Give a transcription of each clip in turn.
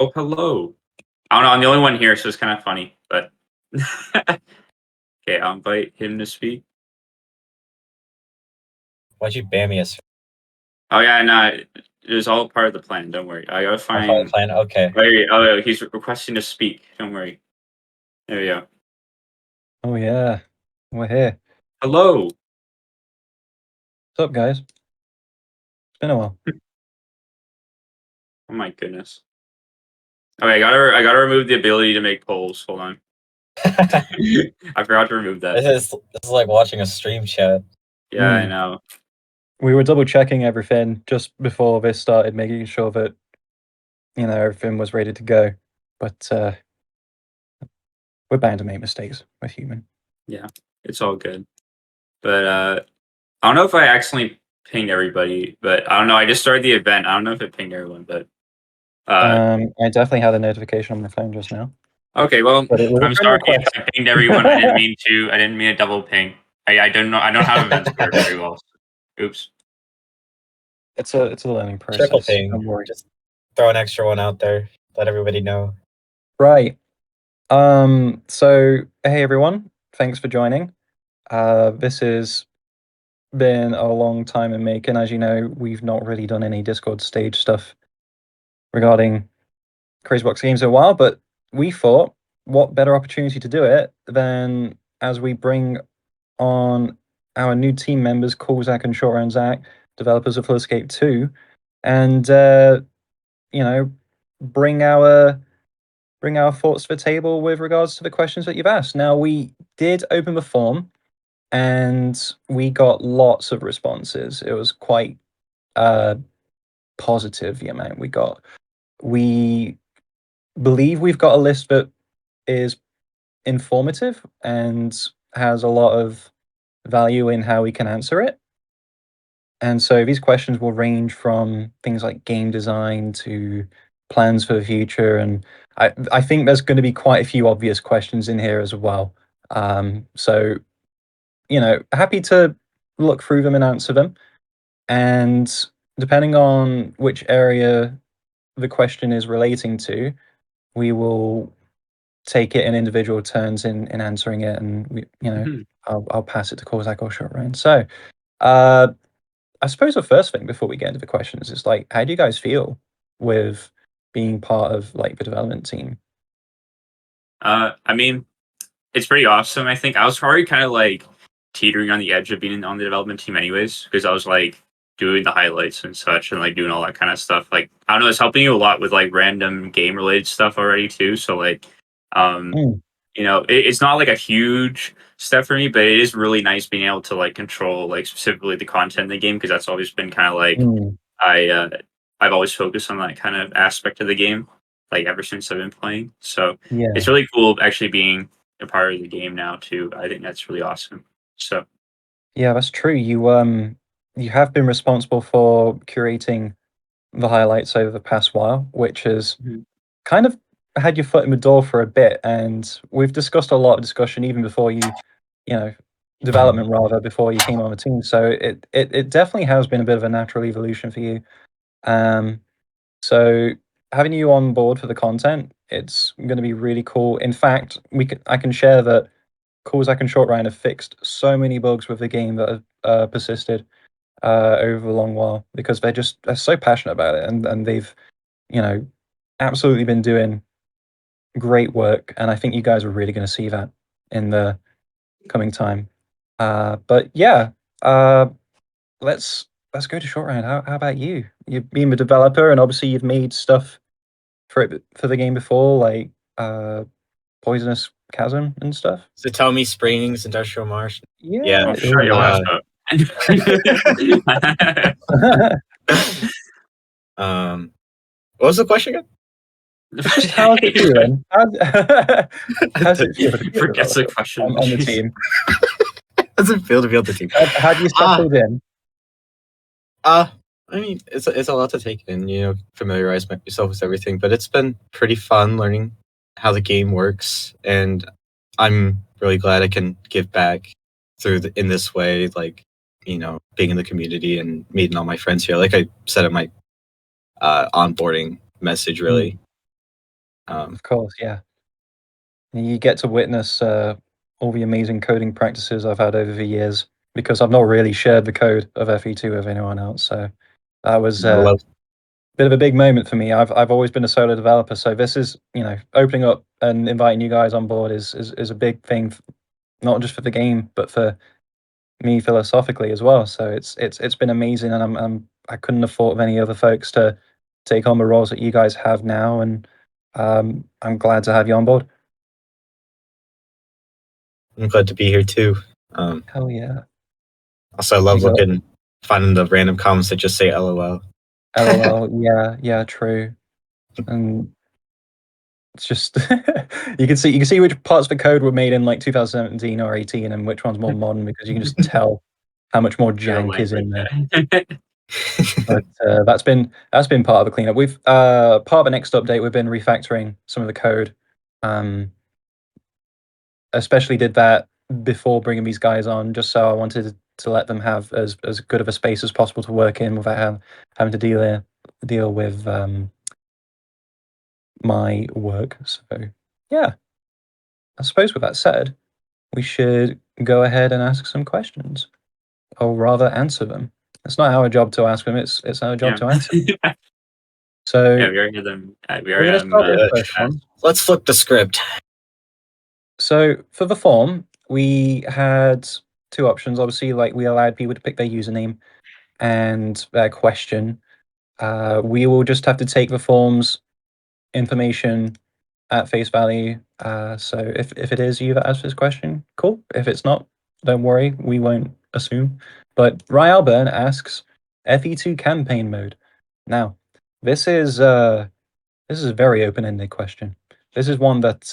Oh, hello. I don't know. I'm the only one here, so it's kind of funny. But okay, I'll invite him to speak. Why'd you ban me as Oh yeah, no, it was all part of the plan. Don't worry. I gotta find. plan? Okay. Oh, he's requesting to speak. Don't worry. There we go. Oh yeah, we're here. Hello. What's up, guys? It's been a while. Oh my goodness. Okay, I gotta remove the ability to make polls. Hold on. I forgot to remove that. This is like watching a stream chat. Yeah, I know. We were double checking everything just before this started, making sure that everything was ready to go. But we're bound to make mistakes. We're human. Yeah, it's all good. But I don't know if I accidentally pinged everybody, but I don't know. I just started the event. I don't know if it pinged everyone, but I definitely had a notification on my phone just now. okay, well, But it was I'm a sorry friend if I pinged everyone. I didn't mean to. I didn't mean a double ping. I don't know. I don't have events work very well. Oops. It's a learning process. Triple thing. Don't worry. Just throw an extra one out there. Let everybody know. Right. So hey everyone, thanks for joining. This has been a long time in making. As you know, we've not really done any Discord stage stuff regarding Crazybox Games in a while, but we thought, what better opportunity to do it than as we bring on our new team members, Cool Zach and Short Round Zach, developers of FE2 2, and bring our thoughts to the table with regards to the questions that you've asked. Now, we did open the form, and we got lots of responses. It was quite positive, the amount we got. We believe we've got a list that is informative and has a lot of value in how we can answer it. And so these questions will range from things like game design to plans for the future. And I think there's going to be quite a few obvious questions in here as well. So, happy to look through them and answer them. And depending on which area the question is relating to, we will take it in individual turns in answering it, and I'll pass it to Kozak or Short Round. So, I suppose the first thing before we get into the questions is like, how do you guys feel with being part of like the development team? I mean, it's pretty awesome. I think I was already kind of like teetering on the edge of being on the development team, anyways, because I was like doing the highlights and such, and like doing all that kind of stuff. Like, I don't know, it's helping you a lot with like random game related stuff already too. So like, it's not like a huge step for me, but it is really nice being able to like control like specifically the content in the game, because that's always been kind of like I've always focused on that kind of aspect of the game, like ever since I've been playing. So it's really cool actually being a part of the game now too. I think that's really awesome. So yeah, that's true. You have been responsible for curating the highlights over the past while, which has kind of had your foot in the door for a bit, and we've discussed a lot of discussion even before development rather, before you came on the team. So it definitely has been a bit of a natural evolution for you. So having you on board for the content, it's going to be really cool. In fact, I can share that Kozak and Short Round have fixed so many bugs with the game that have persisted over a long while, because they're so passionate about it, and they've absolutely been doing great work, and I think you guys are really going to see that in the coming time. But yeah, let's go to Short Round. How about you? You've been a developer, and obviously you've made stuff for the game before, like Poisonous Chasm and stuff. So tell me, Springs, Industrial Marsh. Yeah. I'll shut your ass up. What was the question again? How's it feeling? How's it feel to be Forgets the question on the team? How's it feel to be on the team? How do you settled in? I mean, it's a lot to take in, familiarize yourself with everything, but it's been pretty fun learning how the game works, and I'm really glad I can give back in this way, like, being in the community and meeting all my friends here. Like I said in my onboarding message, really, Of course, yeah. You get to witness all the amazing coding practices I've had over the years because I've not really shared the code of FE2 with anyone else. So that was I a love bit of a big moment for me. I've always been a solo developer, so this is opening up and inviting you guys on board is a big thing, not just for the game but for me philosophically as well. So it's been amazing, and I couldn't have thought of any other folks to take on the roles that you guys have now, and I'm glad to have you on board. I'm glad to be here too. Hell yeah. Also, I love You got finding the random comments that just say LOL. LOL. Yeah, true. And it's just you can see which parts of the code were made in like 2017 or 18 and which one's more modern because you can just tell how much more Real jank is language. in there. But that's been part of the cleanup. We've part of the next update we've been refactoring some of the code. Especially did that before bringing these guys on, just so I wanted to let them have as good of a space as possible to work in without having to deal with my work. So yeah, I suppose with that said, we should go ahead and ask some questions, or rather answer them. It's not our job to ask them; it's our job Yeah. to answer. So Yeah, we already had them. We we're already going to had them. start with the first one. Let's flip the script. So for the form, we had two options. Obviously, like we allowed people to pick their username and their question. We will just have to take the form's information at face value. So if it is you that asked this question, cool. If it's not, don't worry, we won't assume. But Ryalburn asks, FE2 campaign mode. Now, this is a very open-ended question. This is one that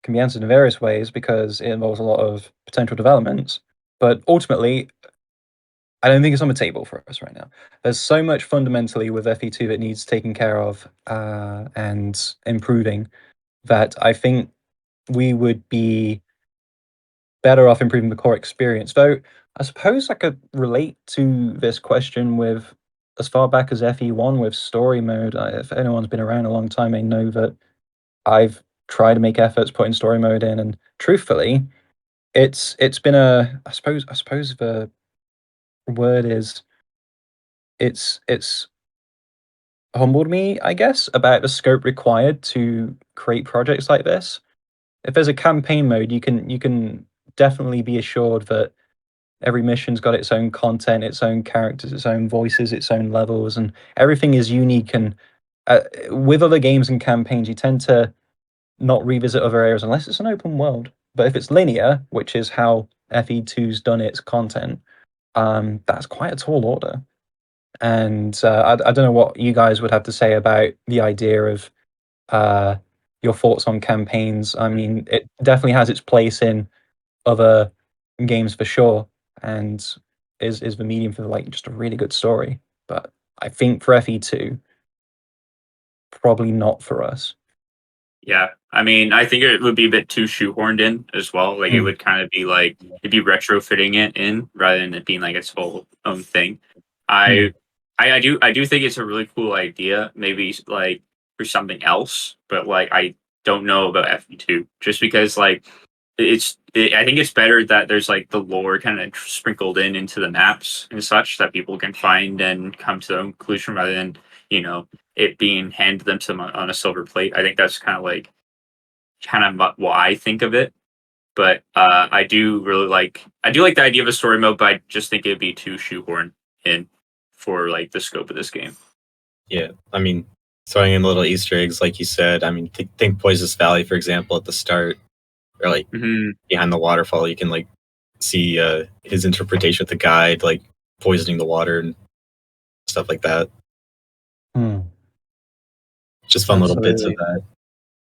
can be answered in various ways because it involves a lot of potential developments. But ultimately, I don't think it's on the table for us right now. There's so much fundamentally with FE2 that needs taking care of and improving that I think we would be better off improving the core experience. Though I suppose I could relate to this question with as far back as FE1 with story mode. If anyone's been around a long time, they know that I've tried to make efforts putting story mode in, and truthfully, it's been I suppose the word is it's humbled me, I guess, about the scope required to create projects like this. If there's a campaign mode, you can definitely be assured that every mission's got its own content, its own characters, its own voices, its own levels, and everything is unique. And with other games and campaigns, you tend to not revisit other areas unless it's an open world. But if it's linear, which is how FE2's done its content, that's quite a tall order. And I don't know what you guys would have to say about the idea of uh, your thoughts on campaigns. I mean, it definitely has its place in other games for sure, and is the medium for like just a really good story. But I think for FE2, probably not for us. Yeah, I mean, I think it would be a bit too shoehorned in as well. Like it would kind of be like it'd be retrofitting it in rather than it being like its whole own thing. I, I do think it's a really cool idea. Maybe like for something else, but like I don't know about FE2 just because like I think it's better that there's like the lore kind of sprinkled in into the maps and such that people can find and come to their own conclusion rather than it being handed them to them on a silver plate. I think that's kind of what I think of it. But I do like the idea of a story mode, but I just think it'd be too shoehorned in for like the scope of this game. Yeah, I mean, throwing in little Easter eggs, like you said. I mean, think Poisonous Valley, for example, at the start, or like behind the waterfall, you can like see his interpretation with the guide, like poisoning the water and stuff like that. Just fun little bits of that.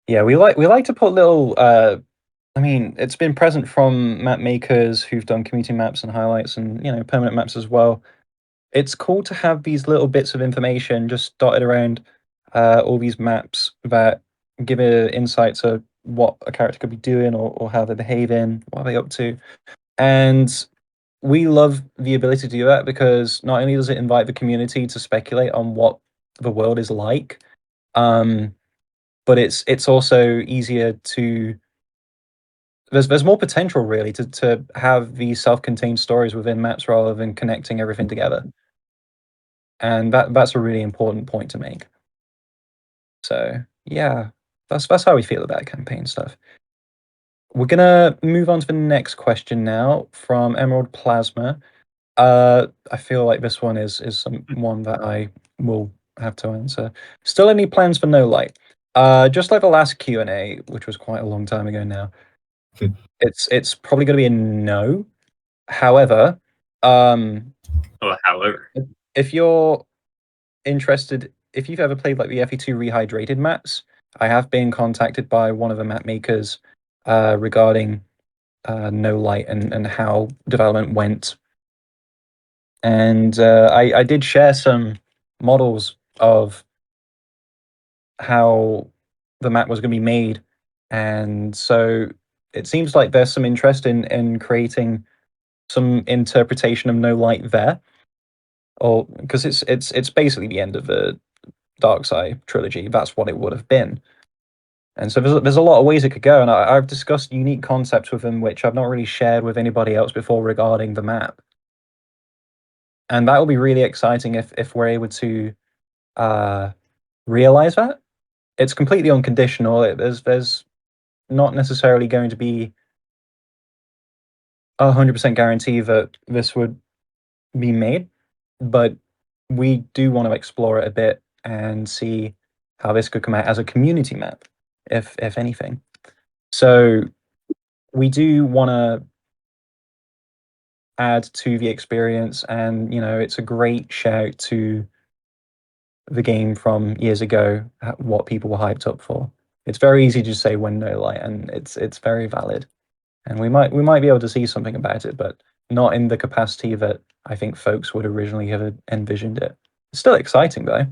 Yeah, we like to put little. I mean, it's been present from map makers who've done community maps and highlights, and permanent maps as well. It's cool to have these little bits of information just dotted around all these maps that give an insight to what a character could be doing or how they're behaving, what are they up to. And we love the ability to do that because not only does it invite the community to speculate on what the world is like, um, but it's also easier to. There's more potential really to have these self-contained stories within maps rather than connecting everything together, and that's a really important point to make. So yeah, that's how we feel about campaign stuff. We're gonna move on to the next question now from Emerald Plasma. I feel like this one is one that I will have to answer. Still any plans for No Light? Just like the last Q&A, which was quite a long time ago now. It's probably going to be a no. However, however, if you're interested, if you've ever played like the FE2 rehydrated maps, I have been contacted by one of the map makers regarding No Light and how development went. And I did share some models of how the map was going to be made, and so it seems like there's some interest in creating some interpretation of No Light there, or because it's basically the end of the Darkside trilogy. That's what it would have been, and so there's a lot of ways it could go. And I've discussed unique concepts with them, which I've not really shared with anybody else before regarding the map, and that will be really exciting if we're able to realize that. It's completely unconditional. There's not necessarily going to be 100% guarantee that this would be made, but we do want to explore it a bit and see how this could come out as a community map, if anything. So we do want to add to the experience, and it's a great shout to the game from years ago, what people were hyped up for. It's very easy to say when No Light, and it's very valid. And we might be able to see something about it, but not in the capacity that I think folks would originally have envisioned it. It's still exciting though.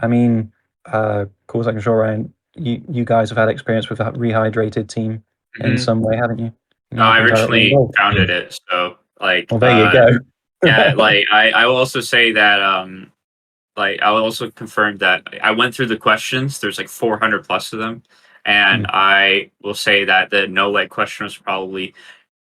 I mean, cool second sure, Ryan, you guys have had experience with that rehydrated team in some way, haven't you? No, I Been directly originally involved. founded it, so like Well, there you go. yeah, like I will also say that like I will also confirm that I went through the questions. There's like 400 plus of them, and I will say that the No Light question was probably,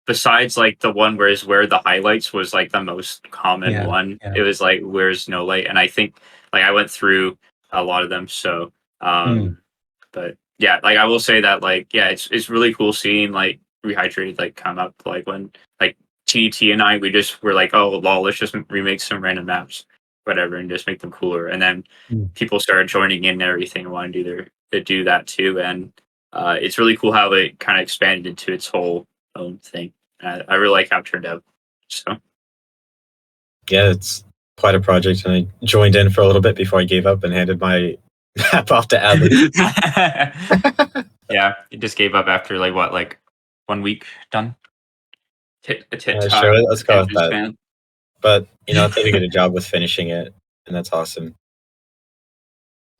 besides like the one where the highlights was like the most common one. Yeah. It was like where's No Light, and I think like I went through a lot of them. So but yeah, like I will say that like yeah, it's really cool seeing like rehydrated like come up, like when like TET and I, we just were like, oh lol, let's just remake some random maps, whatever, and just make them cooler. And then people started joining in and everything and wanted to do that too. And it's really cool how it kind of expanded into its whole own thing. I really like how it turned out. So yeah, it's quite a project, and I joined in for a little bit before I gave up and handed my map off to Adley. yeah, it just gave up after like 1 week done. Sure, let's go with that. Fan. But I think they did a job with finishing it, and that's awesome.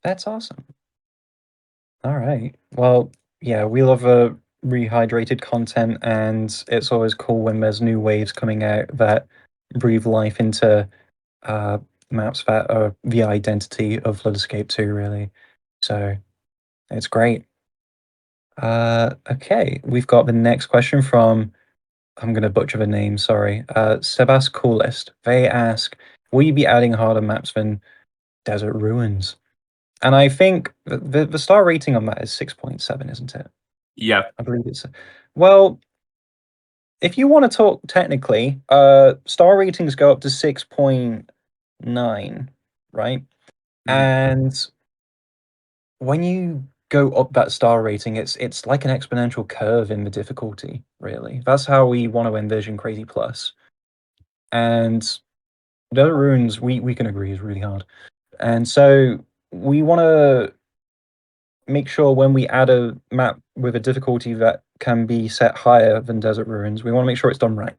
That's awesome. All right. Well, yeah, we love rehydrated content, and it's always cool when there's new waves coming out that breathe life into maps that are the identity of Floodescape 2, really. So it's great. Okay, we've got the next question from, I'm going to butcher the name, sorry, Sebas Coolest. They ask, will you be adding harder maps than Desert Ruins? And I think the star rating on that is 6.7, isn't it? Yeah. I believe it's... Well, if you want to talk technically, star ratings go up to 6.9, right? And when you go up that star rating, it's like an exponential curve in the difficulty, really. That's how we want to envision Crazy Plus. And Desert Ruins, we can agree, is really hard. And so we want to make sure when we add a map with a difficulty that can be set higher than Desert Ruins, we want to make sure it's done right.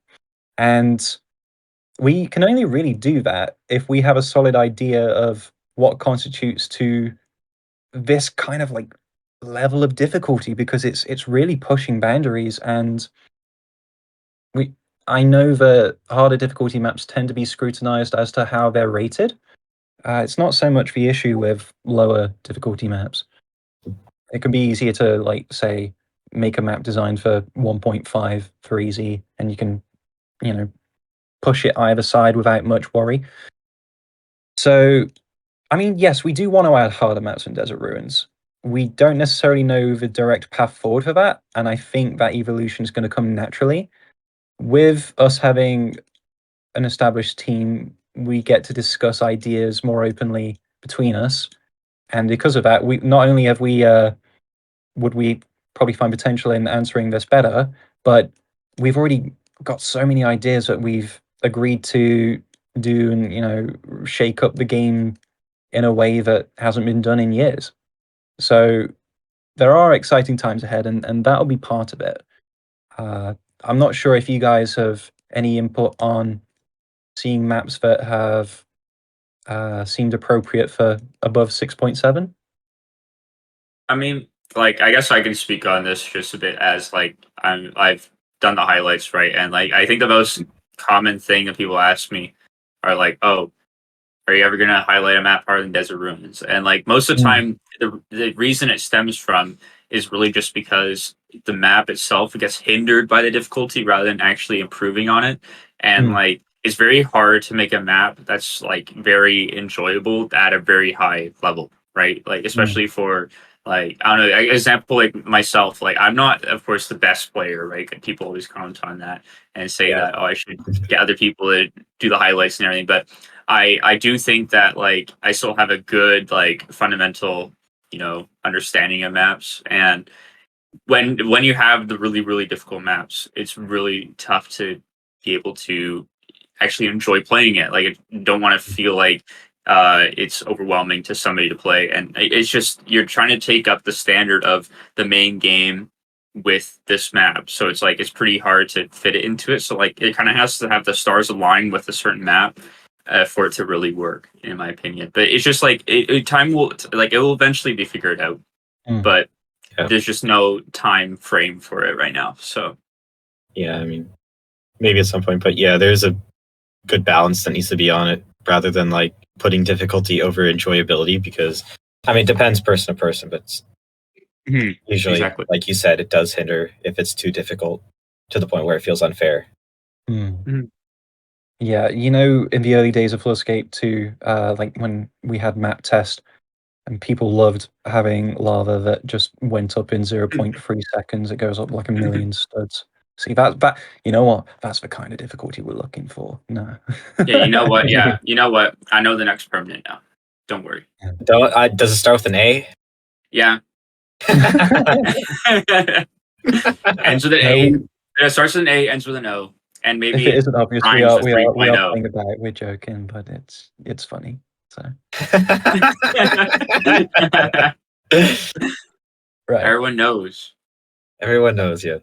And we can only really do that if we have a solid idea of what constitutes to this kind of like level of difficulty, because it's really pushing boundaries. And I know that harder difficulty maps tend to be scrutinized as to how they're rated. It's not so much the issue with lower difficulty maps. it can be easier to like say make a map designed for 1.5 for easy, and you can push it either side without much worry. So, I mean, yes, we do want to add harder maps in Desert Ruins. We don't necessarily know the direct path forward for that, and I think that evolution is going to come naturally. With us having an established team, we get to discuss ideas more openly between us, and because of that, we not only have we would we probably find potential in answering this better, but we've already got so many ideas that we've agreed to do and shake up the game in a way that hasn't been done in years. So there are exciting times ahead, and that'll be part of it. I'm not sure if you guys have any input on seeing maps that have seemed appropriate for above 6.7. I mean, like, I guess I can speak on this just a bit as like I've done the highlights, right? And like I think the most common thing that people ask me are like, "Oh, are you ever gonna highlight a map harder than Desert Ruins?" And like most of the time, the reason it stems from is really just because the map itself gets hindered by the difficulty rather than actually improving on it. And like it's very hard to make a map that's like very enjoyable at a very high level, right? Like especially for like I don't know, example like myself, like I'm not of course the best player, right? People always comment on that and say that I should get other people to do the highlights and everything, but I do think that like I still have a good like fundamental understanding of maps, and when you have the really difficult maps, it's really tough to be able to actually enjoy playing it. Like I don't want to feel like it's overwhelming to somebody to play, and it's just you're trying to take up the standard of the main game with this map, so it's like it's pretty hard to fit it into it. So like it kind of has to have the stars align with a certain map for it to really work, in my opinion. But it's just like time will like it will eventually be figured out, but there's just no time frame for it right now. So yeah, I mean, maybe at some point, but yeah, there's a good balance that needs to be on it rather than like putting difficulty over enjoyability, because I mean it depends person to person, but usually exactly. like you said, it does hinder if it's too difficult to the point where it feels unfair. Yeah, in the early days of Floodscape 2, like when we had map test and people loved having lava that just went up in 0.3 seconds, it goes up like a million studs. See, that you know what? That's the kind of difficulty we're looking for. No. Yeah, you know what? Yeah, you know what? I know the next permanent now. Don't worry. Does it start with an A? Yeah. Ends with an A. It starts with an A, ends with an O, and maybe if it isn't obvious, we rhymes are with we are we are 3.0. playing about it. We're joking, but it's funny. So right. Everyone knows. Everyone knows, yeah.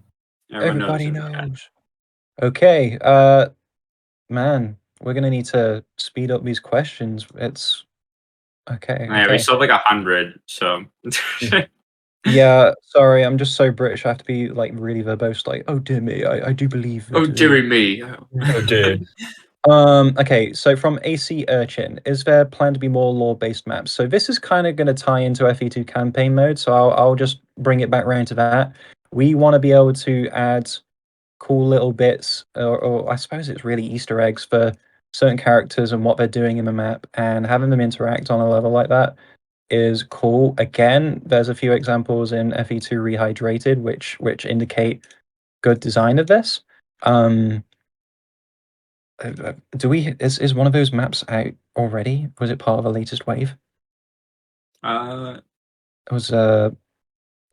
Everybody knows. Okay, man, we're gonna need to speed up these questions. It's okay. Yeah, we still have like 100, so Yeah, sorry, I'm just so British. I have to be like really verbose, like, oh dear me, I do believe that. oh dearie me. Oh, dude. Okay, so from AC Urchin, is there planned to be more lore-based maps? So this is kind of going to tie into FE2 campaign mode, so I'll just bring it back around to that. We want to be able to add cool little bits, or I suppose it's really Easter eggs for certain characters and what they're doing in the map, and having them interact on a level like that is cool. Again, there's a few examples in FE2 Rehydrated, which indicate good design of this. Is one of those maps out already? Was it part of the latest wave? It was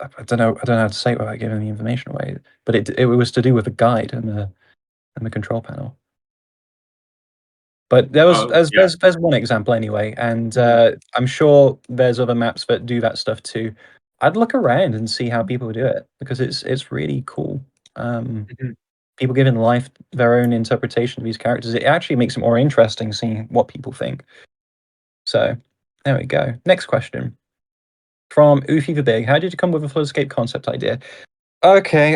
I don't know how to say it without giving the information away, but it was to do with the guide and the control panel. But there's one example anyway, and I'm sure there's other maps that do that stuff too. I'd look around and see how people do it, because it's really cool. People giving life their own interpretation of these characters. It actually makes it more interesting seeing what people think. So there we go. Next question from Oofy the Big. How did you come with a Floodscape concept idea? Okay,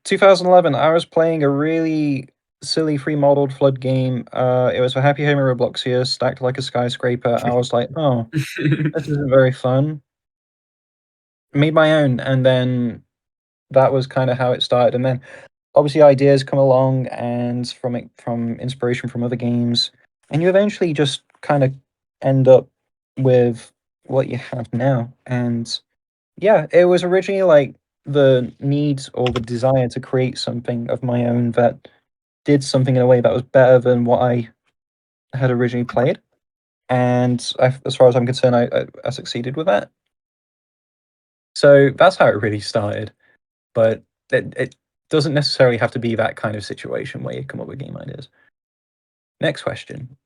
2011. I was playing a really silly free-modeled flood game. It was for Happy Home and Robloxia, stacked like a skyscraper. I was like, oh, this isn't very fun. made my own, and then that was kind of how it started. And then obviously ideas come along, and from inspiration from other games, and you eventually just kind of end up with what you have now. And yeah, it was originally like the need or the desire to create something of my own that did something in a way that was better than what I had originally played. And as far as I'm concerned, I succeeded with that. So that's how it really started. But it doesn't necessarily have to be that kind of situation where you come up with game ideas. Next question,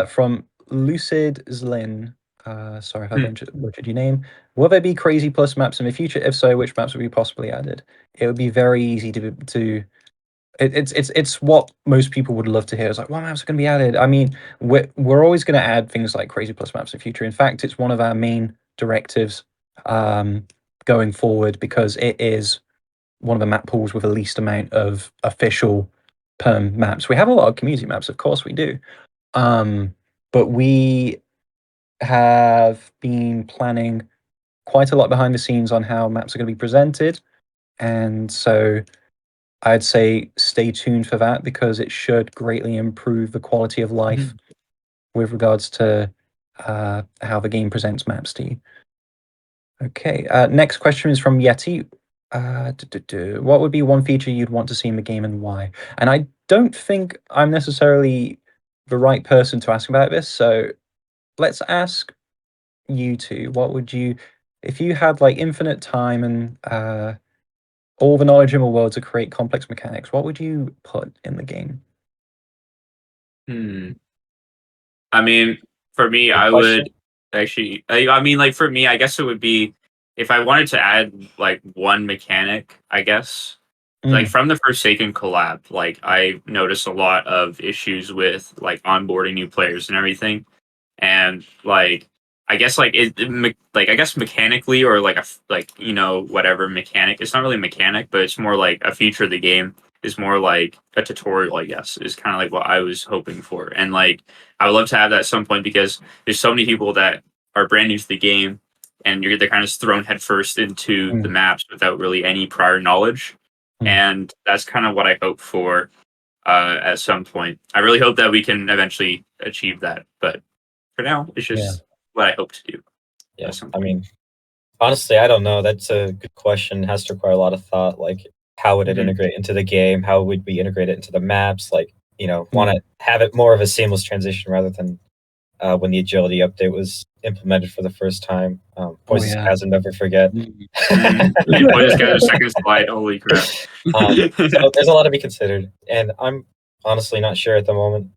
from Lucid Zlin. Sorry if I butchered your name. Will there be Crazy Plus maps in the future? If so, which maps would be possibly added? It would be very easy to. It's what most people would love to hear. It's like, what maps are going to be added? I mean, we're always going to add things like Crazy Plus maps in the future. In fact, it's one of our main directives going forward, because it is one of the map pools with the least amount of official perm maps. We have a lot of community maps, of course we do. But we have been planning quite a lot behind the scenes on how maps are going to be presented. And so I'd say stay tuned for that, because it should greatly improve the quality of life with regards to how the game presents maps to you. Okay, next question is from Yeti. What would be one feature you'd want to see in the game, and why? And I don't think I'm necessarily the right person to ask about this, so let's ask you two. What would you, if you had like infinite time and all the knowledge in the world to create complex mechanics, what would you put in the game? I mean, for me, Good I question. would actually. I mean, like for me, I guess it would be if I wanted to add like one mechanic. I guess like from the Forsaken collab, like I noticed a lot of issues with like onboarding new players and everything, and like I guess like like I guess mechanically or like like whatever mechanic. It's not really a mechanic, but it's more like a feature of the game. Is more like a tutorial, I guess, is kind of like what I was hoping for. And like I would love to have that at some point, because there's so many people that are brand new to the game, and they're kind of just thrown headfirst into the maps without really any prior knowledge. And that's kind of what I hope for at some point. I really hope that we can eventually achieve that. But for now, it's just what I hope to do. Yeah, I mean, honestly, I don't know. That's a good question. It has to require a lot of thought. Like, how would it integrate into the game? How would we integrate it into the maps? Like, want to have it more of a seamless transition rather than when the agility update was implemented for the first time. Poison's Chasm, never forget. Poison's Chasm, second slide. Holy crap! So there's a lot to be considered, and I'm honestly not sure at the moment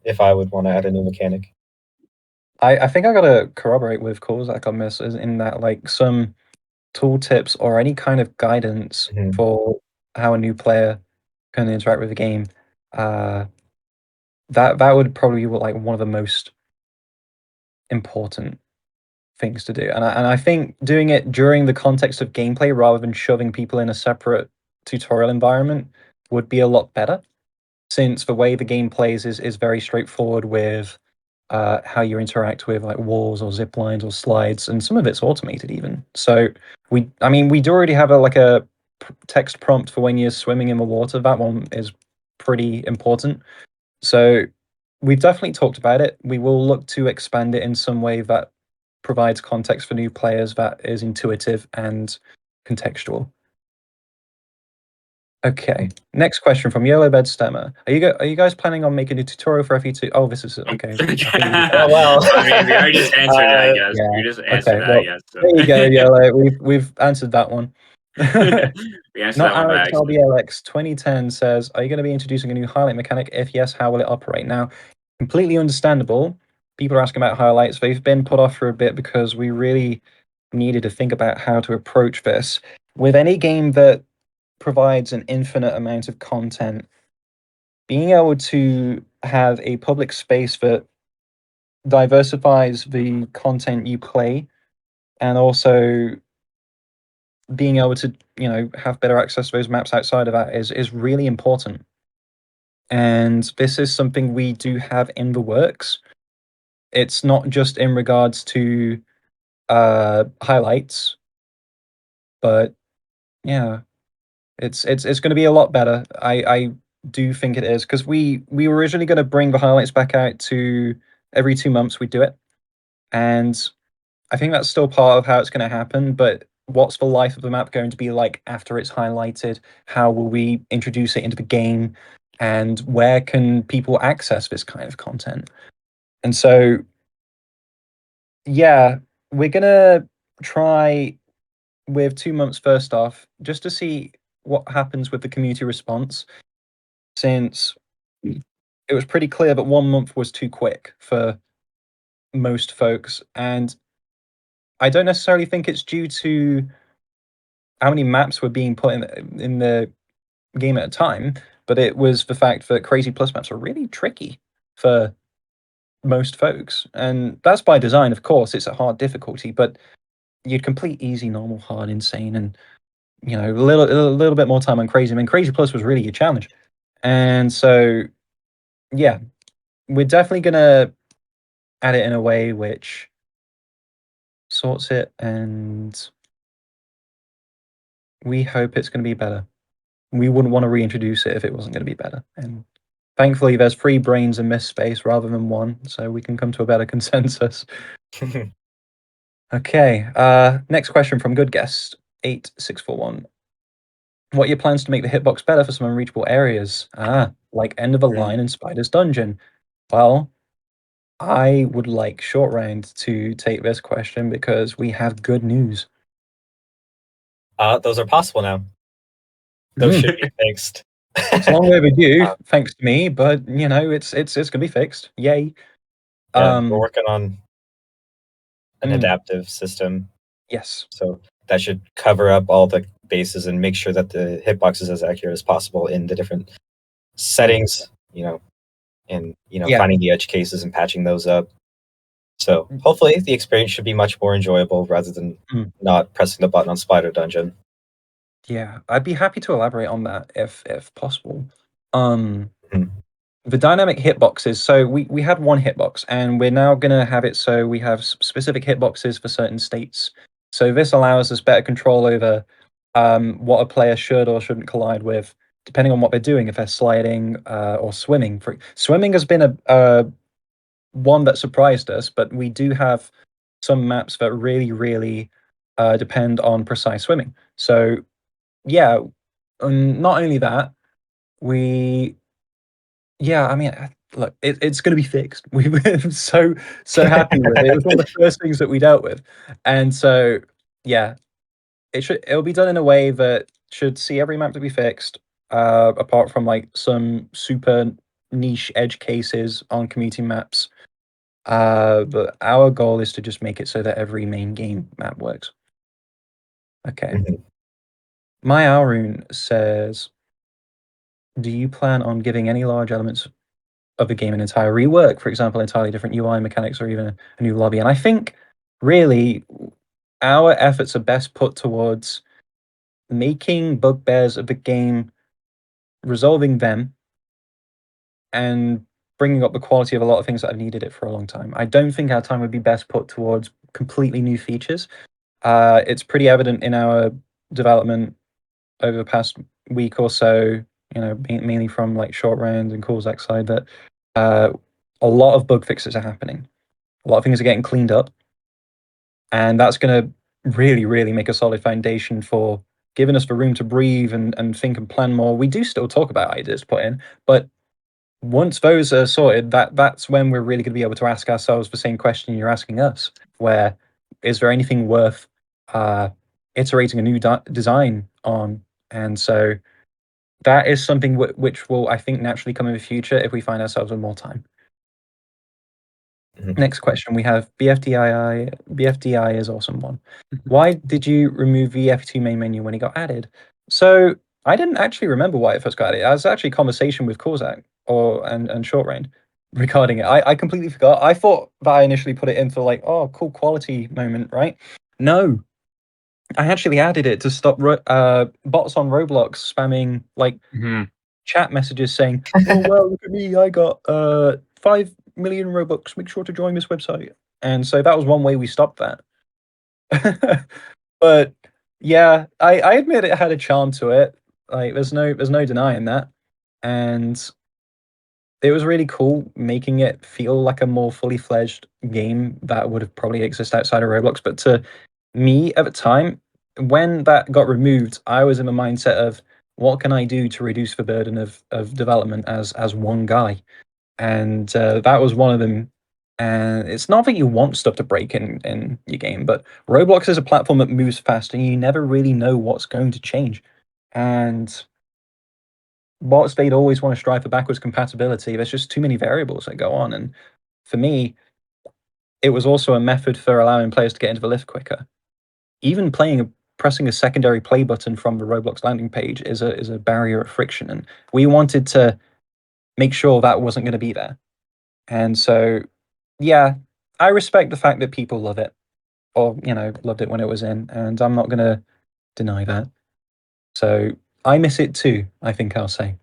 if I would want to add a new mechanic. I think I gotta corroborate with Kozak on this, is in that like some tooltips or any kind of guidance for how a new player can interact with the game. That would probably be like one of the most important things to do. And I think doing it during the context of gameplay rather than shoving people in a separate tutorial environment would be a lot better, since the way the game plays is very straightforward with how you interact with like walls or zip lines or slides, and some of it's automated even. So we do already have a text prompt for when you're swimming in the water. That one is pretty important. So we've definitely talked about it. We will look to expand it in some way that provides context for new players, that is intuitive and contextual. Okay, next question from Yellow Bed Stemmer. Are you guys planning on making a tutorial for FE2? Oh, this is okay. Oh well. I mean, we already just answered it, I guess. Yeah. We just answered that, Well, I guess. So. There you go, Yellow. We've answered that one. We answered Not that one by Alex accident. RBLX 2010 says, "Are you going to be introducing a new highlight mechanic? If yes, how will it operate?" Now, completely understandable. People are asking about highlights. They've been put off for a bit because we really needed to think about how to approach this. With any game that provides an infinite amount of content, being able to have a public space that diversifies the content you play, and also being able to have better access to those maps outside of that is really important. And this is something we do have in the works. It's not just in regards to highlights, but yeah, it's going to be a lot better. I do think it is, because we were originally going to bring the highlights back out to every 2 months we'd do it, and I think that's still part of how it's going to happen. But what's the life of the map going to be like after it's highlighted? How will we introduce it into the game? And where can people access this kind of content? And so, yeah, we're going to try with 2 months first off, just to see what happens with the community response, since it was pretty clear that 1 month was too quick for most folks. And I don't necessarily think it's due to how many maps were being put in the game at a time, but it was the fact that Crazy Plus maps are really tricky for most folks. And that's by design, of course. It's a hard difficulty, but you'd complete easy, normal, hard, insane, and a little bit more time on Crazy. I mean, Crazy Plus was really a challenge. And so, yeah, we're definitely gonna add it in a way which sorts it, and we hope it's gonna be better. We wouldn't want to reintroduce it if it wasn't gonna be better. And thankfully, there's 3 brains in this space rather than 1, so we can come to a better consensus. Okay, next question from good guest 8641. What are your plans to make the hitbox better for some unreachable areas? Like End of the Line and Spider's Dungeon. Well, I would like Short Round to take this question because we have good news. Those are possible now. Those should be fixed. It's long overdue, thanks to me, but it's gonna be fixed. Yay! Yeah, we're working on an Mm. adaptive system, Yes. so that should cover up all the bases and make sure that the hitbox is as accurate as possible in the different settings. And Yeah. finding the edge cases and patching those up. So hopefully the experience should be much more enjoyable rather than not pressing the button on Spider Dungeon. Yeah, I'd be happy to elaborate on that if possible. Mhm. The dynamic hitboxes. So we had one hitbox, and we're now gonna have it so we have specific hitboxes for certain states. So this allows us better control over what a player should or shouldn't collide with, depending on what they're doing. If they're sliding or swimming. Swimming has been a one that surprised us, but we do have some maps that really depend on precise swimming. So yeah, not only that, I mean, look, it's going to be fixed. We were so happy with it. It was one of the first things that we dealt with, and so yeah, it'll be done in a way that should see every map to be fixed, apart from like some super niche edge cases on community maps. But our goal is to just make it so that every main game map works. Okay. Mhm. My Alrune says, do you plan on giving any large elements of the game an entire rework, for example, entirely different UI mechanics or even a new lobby? And I think really our efforts are best put towards making bugbears of the game, resolving them, and bringing up the quality of a lot of things that have needed it for a long time. I don't think our time would be best put towards completely new features. It's pretty evident in our development over the past week or so, mainly from like Short Round and Coolzack's side, that a lot of bug fixes are happening. A lot of things are getting cleaned up, and that's going to really make a solid foundation for giving us the room to breathe and think and plan more. We do still talk about ideas to put in, but once those are sorted, that's when we're really going to be able to ask ourselves the same question you're asking us, where is there anything worth iterating a new design on? And so that is something which will, I think, naturally come in the future if we find ourselves with more time. Next question we have BFDI. BFDI is awesome one. Why did you remove the FE2 main menu when it got added? So I didn't actually remember why it first got added. I was actually a conversation with Kozak and Short Range regarding it. I completely forgot. I thought that I initially put it in for like, oh, cool quality moment, right? No, I actually added it to stop bots on Roblox spamming like chat messages saying, "Oh well, look at me, I got 5 million Robux. Make sure to join this website." And so that was one way we stopped that. But yeah, I admit it had a charm to it. Like there's no denying that. And it was really cool making it feel like a more fully fledged game that would have probably exist outside of Roblox. But to me at the time, when that got removed, I was in the mindset of what can I do to reduce the burden of development as one guy, and that was one of them. And it's not that you want stuff to break in your game, but Roblox is a platform that moves fast, and you never really know what's going to change. And whilst they'd always want to strive for backwards compatibility, there's just too many variables that go on. And for me, it was also a method for allowing players to get into the lift quicker. Even pressing a secondary play button from the Roblox landing page is a barrier of friction, and we wanted to make sure that wasn't going to be there. And so, yeah, I respect the fact that people love it, or loved it when it was in, and I'm not going to deny that. So I miss it too, I think I'll say.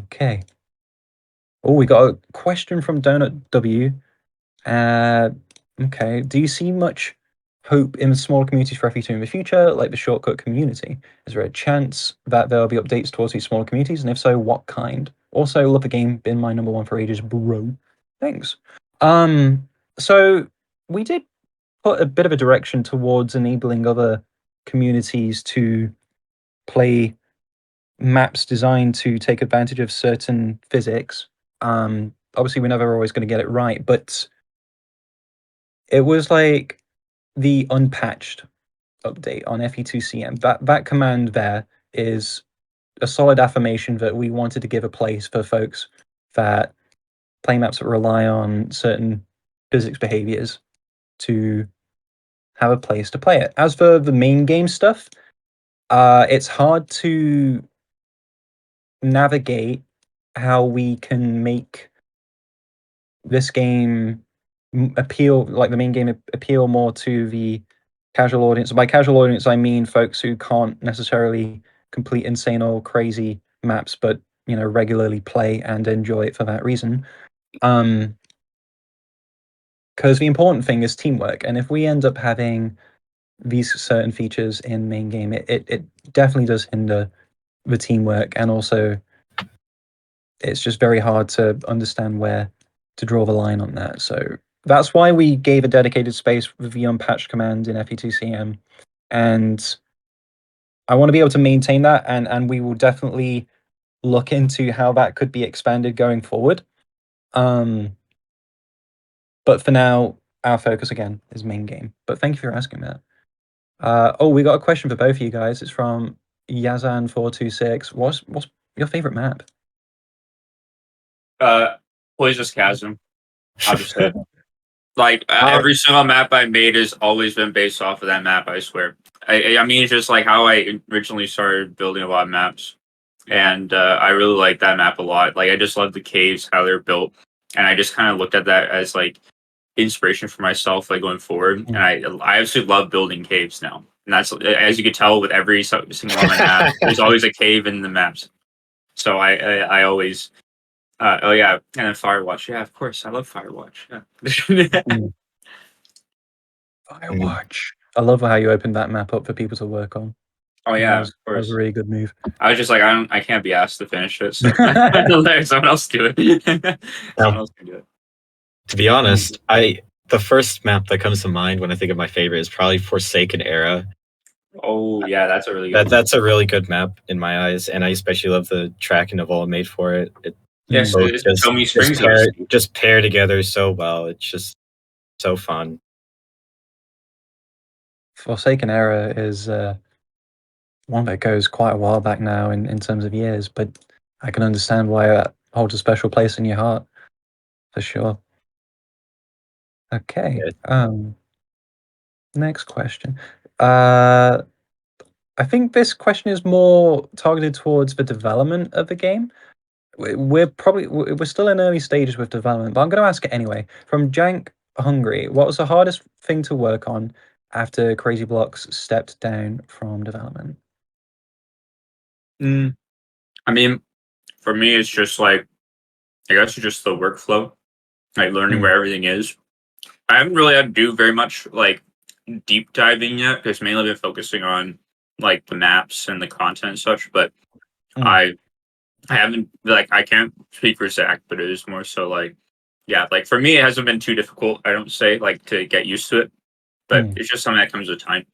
Okay. Oh, we got a question from Donut W. Okay. Do you see much hope in smaller communities for FE2 in the future, like the shortcut community? Is there a chance that there'll be updates towards these smaller communities? And if so, what kind? Also, love the game. Been my number one for ages, bro. Thanks. So we did put a bit of a direction towards enabling other communities to play maps designed to take advantage of certain physics. Obviously, we're never always going to get it right, but it was like the unpatched update on FE2CM. That command there is a solid affirmation that we wanted to give a place for folks that play maps that rely on certain physics behaviors to have a place to play it. As for the main game stuff, it's hard to navigate how we can make this game appeal, like the main game appeal more to the casual audience. By casual audience, I mean folks who can't necessarily complete insane or crazy maps, but regularly play and enjoy it for that reason. Because the important thing is teamwork, and if we end up having these certain features in main game, it definitely does hinder the teamwork, and also it's just very hard to understand where to draw the line on that. So that's why we gave a dedicated space with the unpatched command in FE2CM, and I want to be able to maintain that, and we will definitely look into how that could be expanded going forward. But for now, our focus again is main game. But thank you for asking that. Oh, we got a question for both of you guys. It's from Yazan426. What's your favorite map? Poisonous Chasm. I'll just say it. Like every single map I made has always been based off of that map. I swear. I mean, it's just like how I originally started building a lot of maps, and I really like that map a lot. Like I just love the caves, how they're built, and I just kind of looked at that as like inspiration for myself, like going forward. And I absolutely love building caves now, and that's as you can tell with every single one of my maps. There's always a cave in the maps, so I always. Oh yeah, and then Firewatch. Yeah, of course, I love Firewatch. Yeah. Firewatch. I love how you opened that map up for people to work on. Oh yeah, of That was course. a really good move. I was just like, I can't be asked to finish it, so let someone else do it. Someone else can do it. To be honest, the first map that comes to mind when I think of my favorite is probably Forsaken Era. Oh yeah, that's a really good. That's a really good map in my eyes, and I especially love the track and Evolve made for it. Yes, it's so many strings just pair together so well. It's just so fun. Forsaken Era is one that goes quite a while back now in terms of years, but I can understand why that holds a special place in your heart, for sure. Okay. Next question. I think this question is more targeted towards the development of the game. We're still in early stages with development, but I'm going to ask it anyway. From Jank Hungry, what was the hardest thing to work on after Crazy Blocks stepped down from development? I mean, for me, it's just like, I guess it's just the workflow, like learning where everything is. I haven't really had to do very much like deep diving yet because mainly been focusing on like the maps and the content and such. But I haven't like I can't speak for Zach, but it is more so like yeah, like for me it hasn't been too difficult. I don't say like to get used to it, but it's just something that comes with time,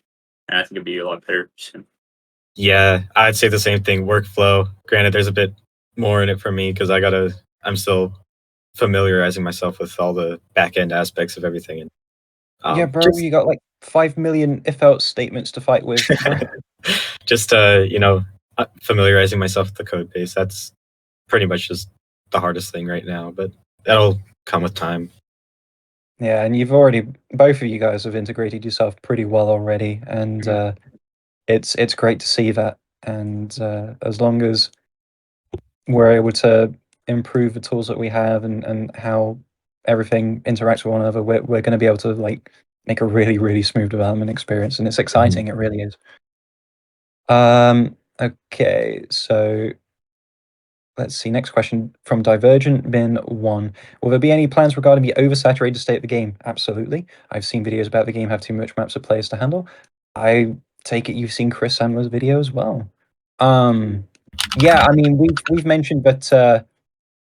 and I think it'd be a lot better soon. Yeah, I'd say the same thing. Workflow. Granted, there's a bit more in it for me because I'm still familiarizing myself with all the back end aspects of everything. And yeah, bro, you got like 5 million if else statements to fight with. just familiarizing myself with the code base. That's pretty much just the hardest thing right now, but that'll come with time. Yeah, and both of you guys have integrated yourself pretty well already, and it's great to see that. And as long as we're able to improve the tools that we have and how everything interacts with one another, we're going to be able to like make a really, really smooth development experience, and it's exciting. It really is. Okay, so let's see. Next question from Divergent Bin 1. Will there be any plans regarding the oversaturated state of the game? Absolutely. I've seen videos about the game have too much maps for players to handle. I take it you've seen Chris Sandler's video as well. Yeah, I mean we've mentioned that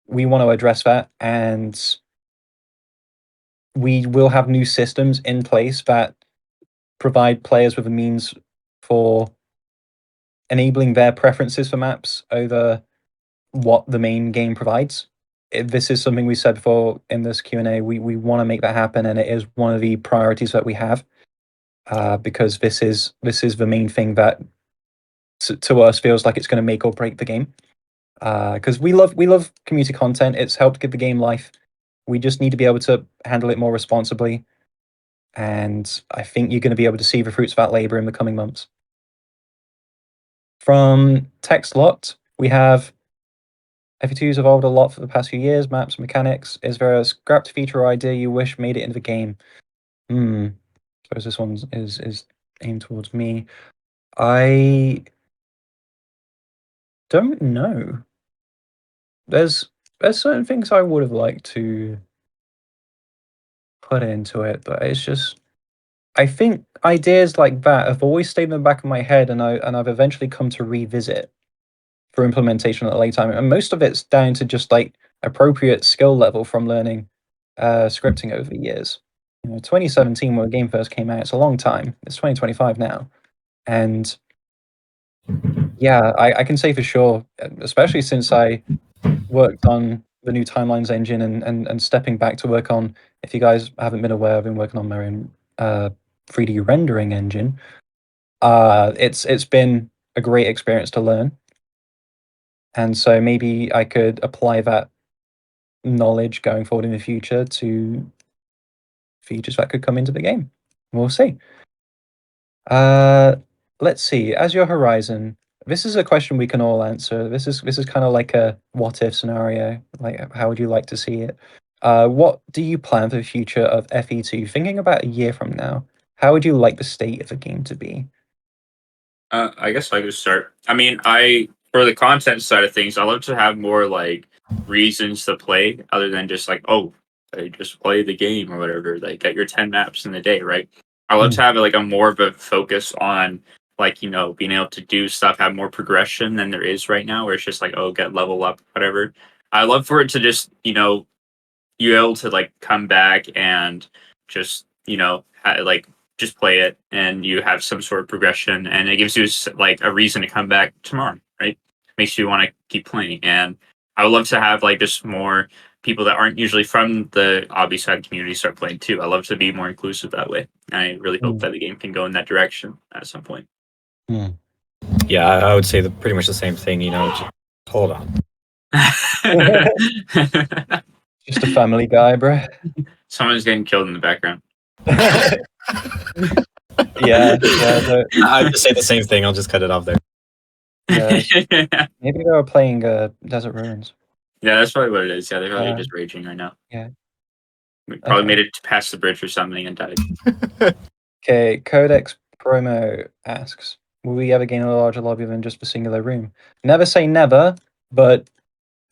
we want to address that, and we will have new systems in place that provide players with a means for enabling their preferences for maps over what the main game provides. This is something we said before in this Q&A. We want to make that happen, and it is one of the priorities that we have, because this is the main thing that to us feels like it's going to make or break the game. Because we love community content. It's helped give the game life. We just need to be able to handle it more responsibly, and I think you're going to be able to see the fruits of that labor in the coming months. From Text Lot, we have FE2's evolved a lot for the past few years, maps, mechanics. Is there a scrapped feature or idea you wish made it into the game? Suppose this one is aimed towards me. I don't know. There's certain things I would have liked to put into it, but it's just I think ideas like that have always stayed in the back of my head, and I've eventually come to revisit for implementation at a later time. And most of it's down to just like appropriate skill level from learning scripting over the years. 2017 when the game first came out, it's a long time. It's 2025 now. And yeah, I can say for sure, especially since I worked on the new Timelines engine and stepping back to work on, if you guys haven't been aware, I've been working on my own 3D rendering engine. It's been a great experience to learn. And so maybe I could apply that knowledge going forward in the future to features that could come into the game. We'll see. Let's see. As your horizon, this is a question we can all answer. This is kind of like a what if scenario. Like, how would you like to see it? What do you plan for the future of FE2? Thinking about a year from now, how would you like the state of the game to be? I guess I could start. I mean, for the content side of things, I love to have more like reasons to play other than just like, oh, I just play the game or whatever. Like get your 10 maps in a day, right? I love to have like a more of a focus on like, being able to do stuff, have more progression than there is right now, where it's just like, oh, get level up, whatever. I love for it to just, you able to like come back and just, like just play it and you have some sort of progression and it gives you like a reason to come back tomorrow, right? Makes you want to keep playing. And I would love to have like just more people that aren't usually from the obby side community start playing too. I love to be more inclusive that way. And I really hope that the game can go in that direction at some point. Yeah, I would say pretty much the same thing. Just, hold on. Just a family guy, bro. Someone's getting killed in the background. Yeah. I just say the same thing. I'll just cut it off there. Maybe they were playing Desert Ruins. Yeah, that's probably what it is. Yeah, they're probably just raging right now. Yeah. We probably made it past the bridge or something and died. Okay, Codex Promo asks, will we ever gain a larger lobby than just a singular room? Never say never, but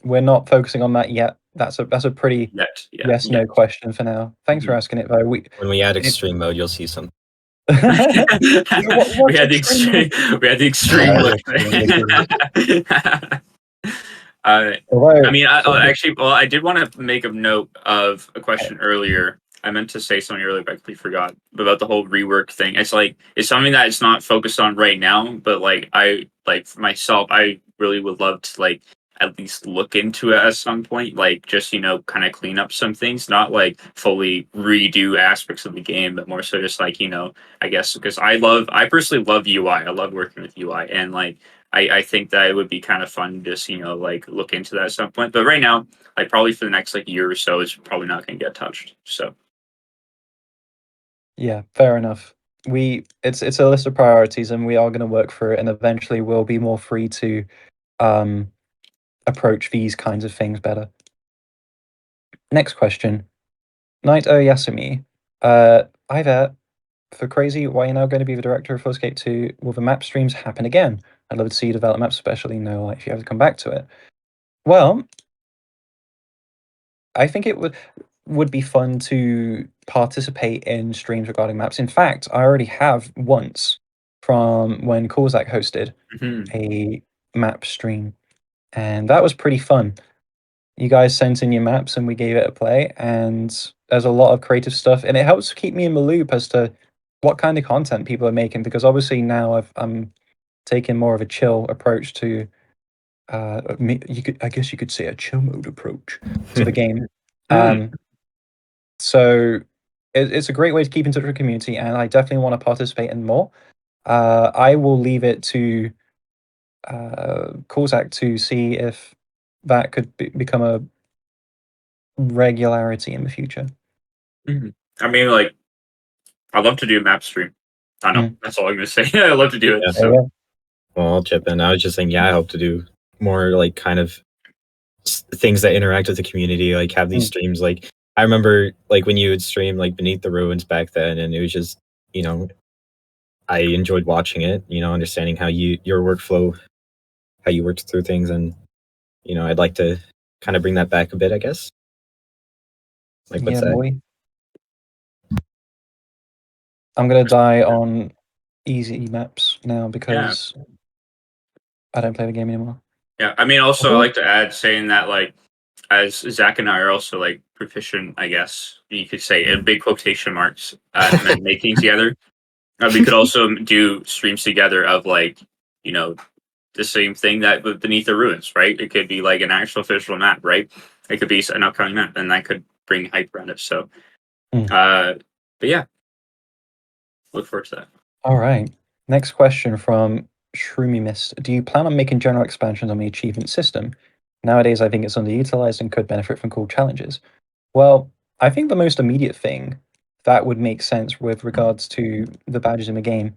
we're not focusing on that yet. that's a pretty yes no question for now. Thanks for asking it though. When we add extreme mode, you'll see some. We had the extreme I mean, actually, I did want to make a note of a question earlier. I meant to say something earlier, but I completely forgot about the whole rework thing. It's like it's something that it's not focused on right now, but for myself, I really would love to at least look into it at some point, just kind of clean up some things, not fully redo aspects of the game, but more so just I guess because I personally love UI. I love working with UI, and I think that it would be kind of fun to just look into that at some point. But right now, probably for the next year or so, it's probably not going to get touched. So yeah, fair enough. It's a list of priorities, and we are going to work through it, and eventually we'll be more free to approach these kinds of things better. Next question, Knight Oyasumi. Hi there. For Crazy, why are you now going to be the director of Fullscape 2? Will the map streams happen again? I'd love to see you develop maps, especially if you ever come back to it. Well, I think it would be fun to participate in streams regarding maps. In fact, I already have once from when Kozak hosted a map stream, and that was pretty fun. You guys sent in your maps and we gave it a play, and there's a lot of creative stuff, and it helps keep me in the loop as to what kind of content people are making, because obviously now I'm taking more of a chill approach to I guess you could say a chill mode approach to the game. So it's a great way to keep in touch with the community, and I definitely want to participate in more. I will leave it to Kozak to see if that could become a regularity in the future. I mean, I'd love to do a map stream. I know that's all I'm gonna say. I'd love to do it. Yeah. So. Well, I'll chip in. I was just saying, I hope to do more kind of things that interact with the community, have these streams. I remember when you would stream Beneath the Ruins back then, and it was just I enjoyed watching it. Understanding how your workflow, how you worked through things, and I'd like to kind of bring that back a bit, I guess. What's that? Boy. I'm gonna die on easy maps now because I don't play the game anymore. Yeah, I mean, also I like to add saying that as Zach and I are also proficient, I guess you could say in big quotation marks at making together. We could also do streams together of the same thing that with Beneath the Ruins, right? It could be an actual official map, right? It could be an upcoming map, and that could bring hype around it. So, but yeah, look forward to that. All right. Next question from Shroomy Mist. Do you plan on making general expansions on the achievement system? Nowadays, I think it's underutilized and could benefit from cool challenges. Well, I think the most immediate thing that would make sense with regards to the badges in the game,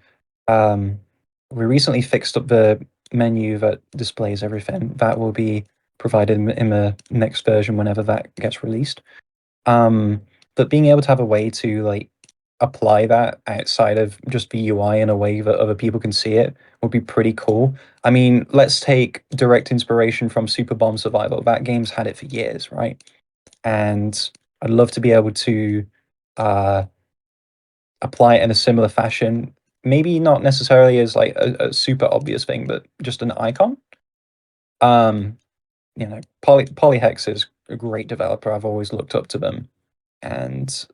we recently fixed up the menu that displays everything. That will be provided in the next version whenever that gets released. But being able to have a way to apply that outside of just the UI in a way that other people can see it would be pretty cool. I mean, let's take direct inspiration from Super Bomb Survival. That game's had it for years, right? And I'd love to be able to apply it in a similar fashion. Maybe not necessarily as a super obvious thing, but just an icon. Polyhex is a great developer. I've always looked up to them, and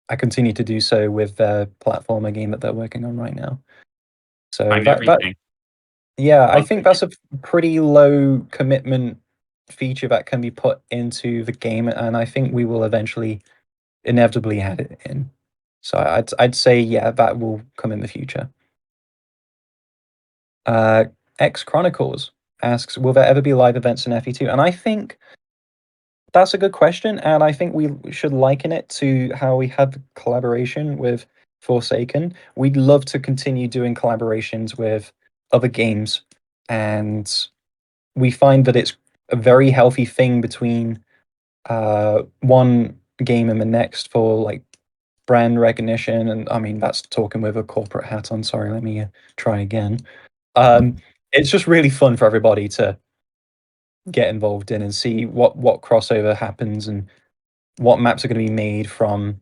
I continue to do so with their platformer game that they're working on right now. So I think that's a pretty low commitment feature that can be put into the game, and I think we will eventually inevitably add it in. So I'd say that will come in the future. X Chronicles asks, will there ever be live events in FE2? And I think that's a good question, and I think we should liken it to how we had collaboration with Forsaken. We'd love to continue doing collaborations with other games, and we find that it's a very healthy thing between one game and the next for brand recognition. And I mean, that's talking with a corporate hat on. Sorry, let me try again. It's just really fun for everybody to get involved in and see what crossover happens and what maps are going to be made from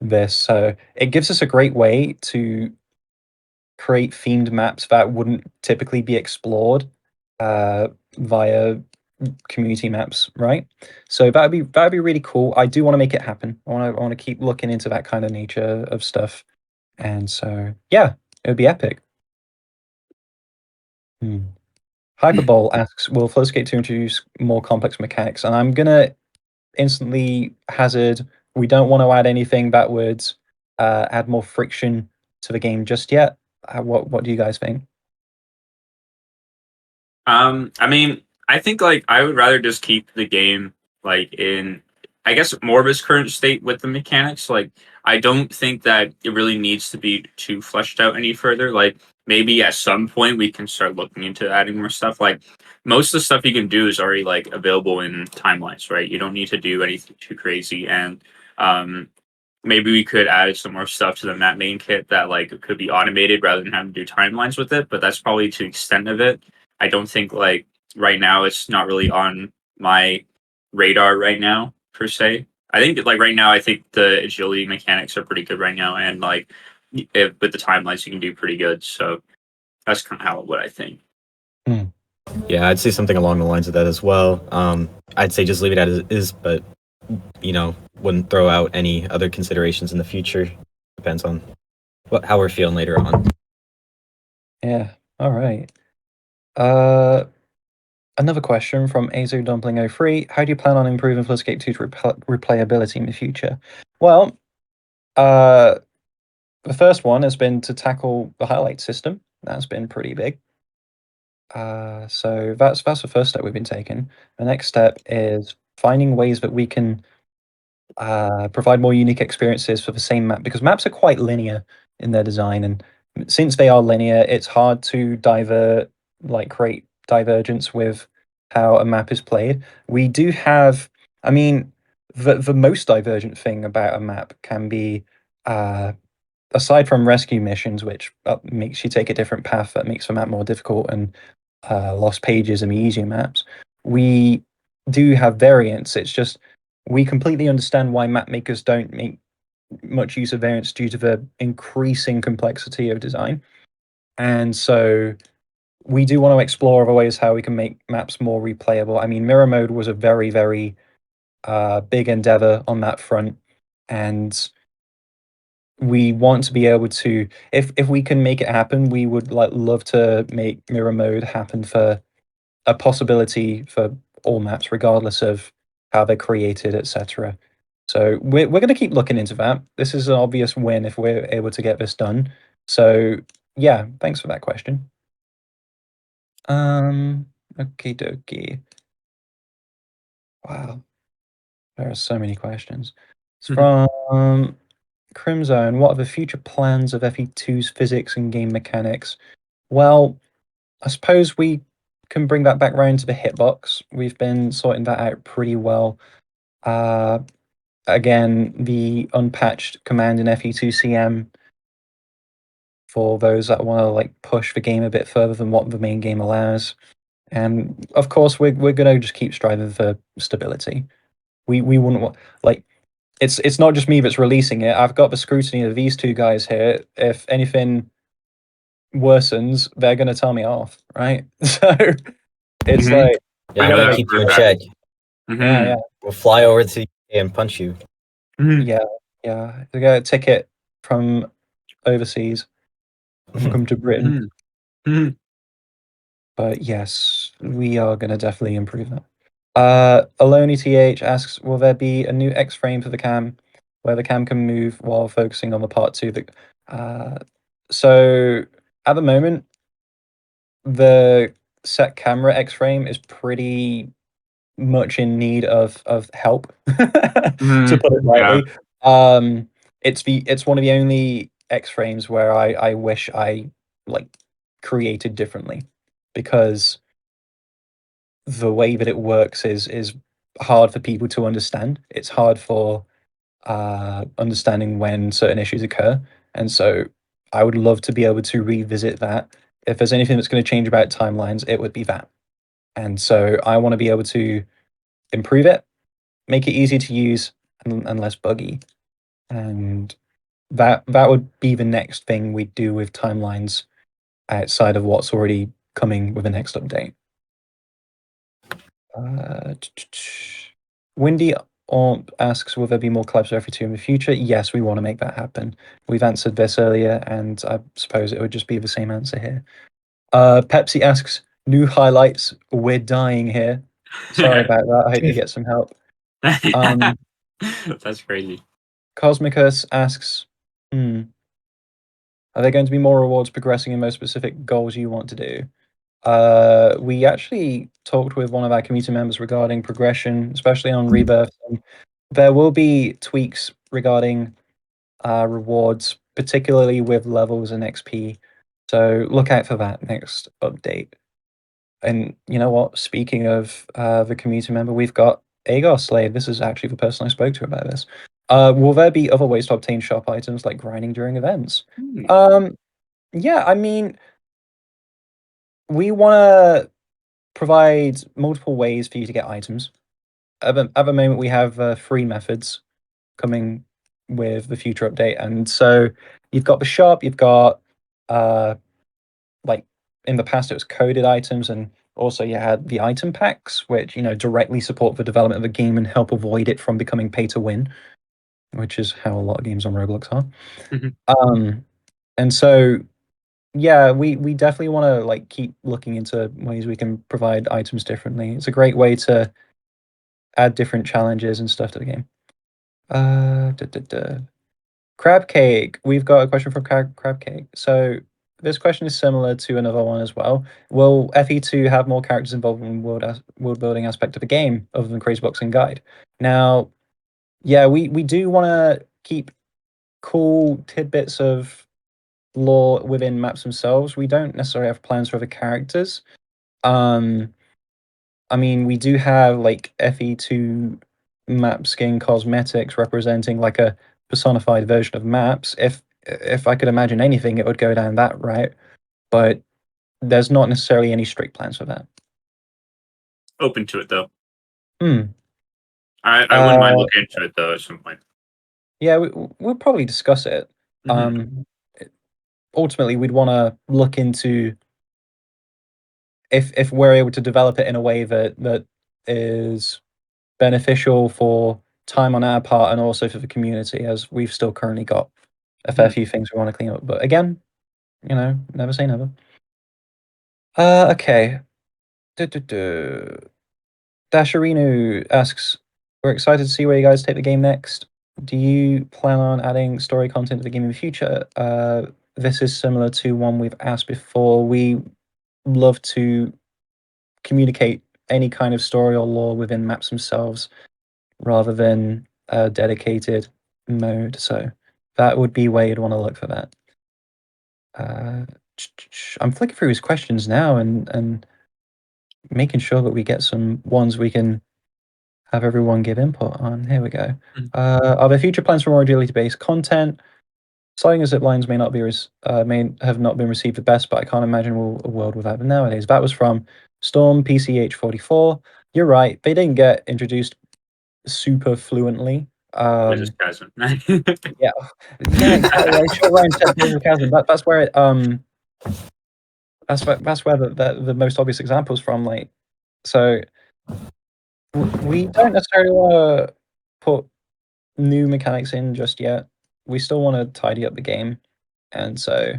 this. So it gives us a great way to create themed maps that wouldn't typically be explored via community maps, right? So that'd be really cool. I do want to make it happen. I want to keep looking into that kind of nature of stuff, and so yeah, it would be epic. Hyperbole asks, will Flowskate 2 introduce more complex mechanics? And I'm gonna instantly hazard, we don't want to add anything that would add more friction to the game just yet. What do you guys think? I mean, I think like I would rather just keep the game like in, I guess, more of its current state with the mechanics. Like, I don't think that it really needs to be too fleshed out any further. Like, maybe at some point we can start looking into adding more stuff. Like, most of the stuff you can do is already like available in timelines, right? You don't need to do anything too crazy, and maybe we could add some more stuff to the map main kit that like could be automated rather than having to do timelines with it. But that's probably to the extent of it. I don't think like right now it's not really on my radar right now per se. I think like right now I think the agility mechanics are pretty good right now, and like with the timelines you can do pretty good. So that's kind of how what I think. Yeah, I'd say something along the lines of that as well. I'd say just leave it as it is, but wouldn't throw out any other considerations in the future. Depends on how we're feeling later on. Yeah. All right. Another question from Azo Dumpling 03. How do you plan on improving Floodscape 2's replayability in the future? Well, the first one has been to tackle the highlight system. That's been pretty big. So that's the first step we've been taking. The next step is finding ways that we can provide more unique experiences for the same map, because maps are quite linear in their design, and since they are linear, it's hard to create divergence with how a map is played. We do have, I mean, the most divergent thing about a map can be aside from rescue missions, which makes you take a different path that makes the map more difficult, and lost pages and the easier maps, we do have variants. It's just we completely understand why map makers don't make much use of variants due to the increasing complexity of design. And so we do want to explore other ways how we can make maps more replayable. I mean, mirror mode was a very, very big endeavor on that front. And we want to be able to, if we can make it happen, we would love to make mirror mode happen for a possibility for all maps, regardless of how they're created, etc. So we're going to keep looking into that. This is an obvious win if we're able to get this done. So yeah, thanks for that question. Okie dokie. Wow, there are so many questions. It's from Crimzone. What are the future plans of FE2's physics and game mechanics? Well, I suppose we can bring that back round to the hitbox. We've been sorting that out pretty well. Again, the unpatched command in FE2 CM for those that want to push the game a bit further than what the main game allows. And of course, we're gonna just keep striving for stability. We wouldn't want it's not just me that's releasing it. I've got the scrutiny of these two guys here. If anything worsens, they're gonna tell me off, right? So it's Mhm. Yeah, I I'm know gonna that keep for you a in fact. check. yeah. We'll fly over to you and punch you. Yeah. They get a ticket from overseas and come to Britain. But yes, we are going to definitely improve that. Aloni TH asks, will there be a new X frame for the cam where the cam can move while focusing on the part two? So at the moment, the set camera X frame is pretty much in need of help, to put it Yeah. lightly. It's one of the only X frames where I wish I created differently, because the way that it works is hard for people to understand. It's hard for understanding when certain issues occur, and so I would love to be able to revisit that. If there's anything that's going to change about timelines, it would be that. And so I want to be able to improve it, make it easier to use and less buggy. And that would be the next thing we do with timelines outside of what's already coming with the next update. Windy asks, will there be more collabs for FE2 in the future? Yes, we want to make that happen. We've answered this earlier, and I suppose it would just be the same answer here. Pepsi asks, new highlights. We're dying here. Sorry about that. I hope you get some help. That's crazy. Cosmicus asks, are there going to be more rewards progressing in most specific goals you want to do? We actually talked with one of our community members regarding progression, especially on Rebirth. And there will be tweaks regarding rewards, particularly with levels and XP. So look out for that next update. And you know what? Speaking of the community member, we've got Agar Slave. This is actually the person I spoke to about this. Will there be other ways to obtain shop items like grinding during events? Yeah, I mean, we want to provide multiple ways for you to get items. At the moment, we have free methods coming with the future update, and so you've got the shop, you've got like in the past it was coded items, and also you had the item packs, which directly support the development of the game and help avoid it from becoming pay to win, which is how a lot of games on Roblox are. And so yeah, we definitely want to like keep looking into ways we can provide items differently. It's a great way to add different challenges and stuff to the game. Crab Cake. We've got a question from Crab Cake. So this question is similar to another one as well. Will FE2 have more characters involved in world building aspect of the game other than Crazy Box and Guide? Now, yeah, we do want to keep cool tidbits of lore within maps themselves. We don't necessarily have plans for other characters. I mean, we do have like FE2 map skin cosmetics representing like a personified version of maps. If I could imagine anything, it would go down that route. But there's not necessarily any strict plans for that. Open to it though. Hmm. I wouldn't mind looking into it though at some point. Yeah, we'll probably discuss it. Ultimately, we'd want to look into if we're able to develop it in a way that is beneficial for time on our part and also for the community, as we've still currently got a fair few things we want to clean up. But again, never say never. Okay. Dasharinu asks, we're excited to see where you guys take the game next. Do you plan on adding story content to the game in the future? This is similar to one we've asked before. We love to communicate any kind of story or lore within maps themselves rather than a dedicated mode. So that would be where you'd want to look for that. I'm flicking through his questions now and making sure that we get some ones we can have everyone give input on. Here we go. Are there future plans for more agility-based content? Sliding zip lines may have not been received the best, but I can't imagine a world without them nowadays. That was from Storm PCH44. You're right, they didn't get introduced super fluently. Wizard's Chasm. Yeah, exactly. I sure Ryan said Wizard's Chasm. That's where it that's where the most obvious example is from. Like, so we don't necessarily want to put new mechanics in just yet. We still want to tidy up the game, and so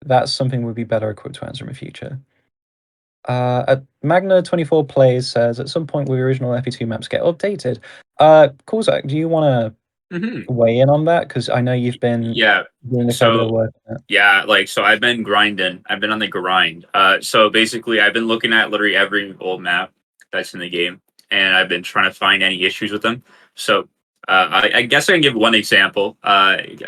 that's something we'd be better equipped to answer in the future. At Magna24 Plays says, at some point will the original FE2 maps get updated? Coolzak, do you want to weigh in on that? Because I know you've been doing a fair bit of work on it. Yeah, so I've been grinding. I've been on the grind. So basically, I've been looking at literally every old map that's in the game, and I've been trying to find any issues with them. So I guess I can give one example.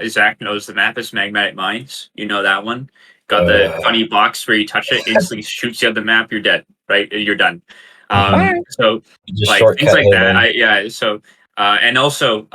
Zach knows the map is Magmatic Mines. You know that one. Got the funny box where you touch it, instantly shoots you out the map. You're dead, right? You're done. So like things like that. So and also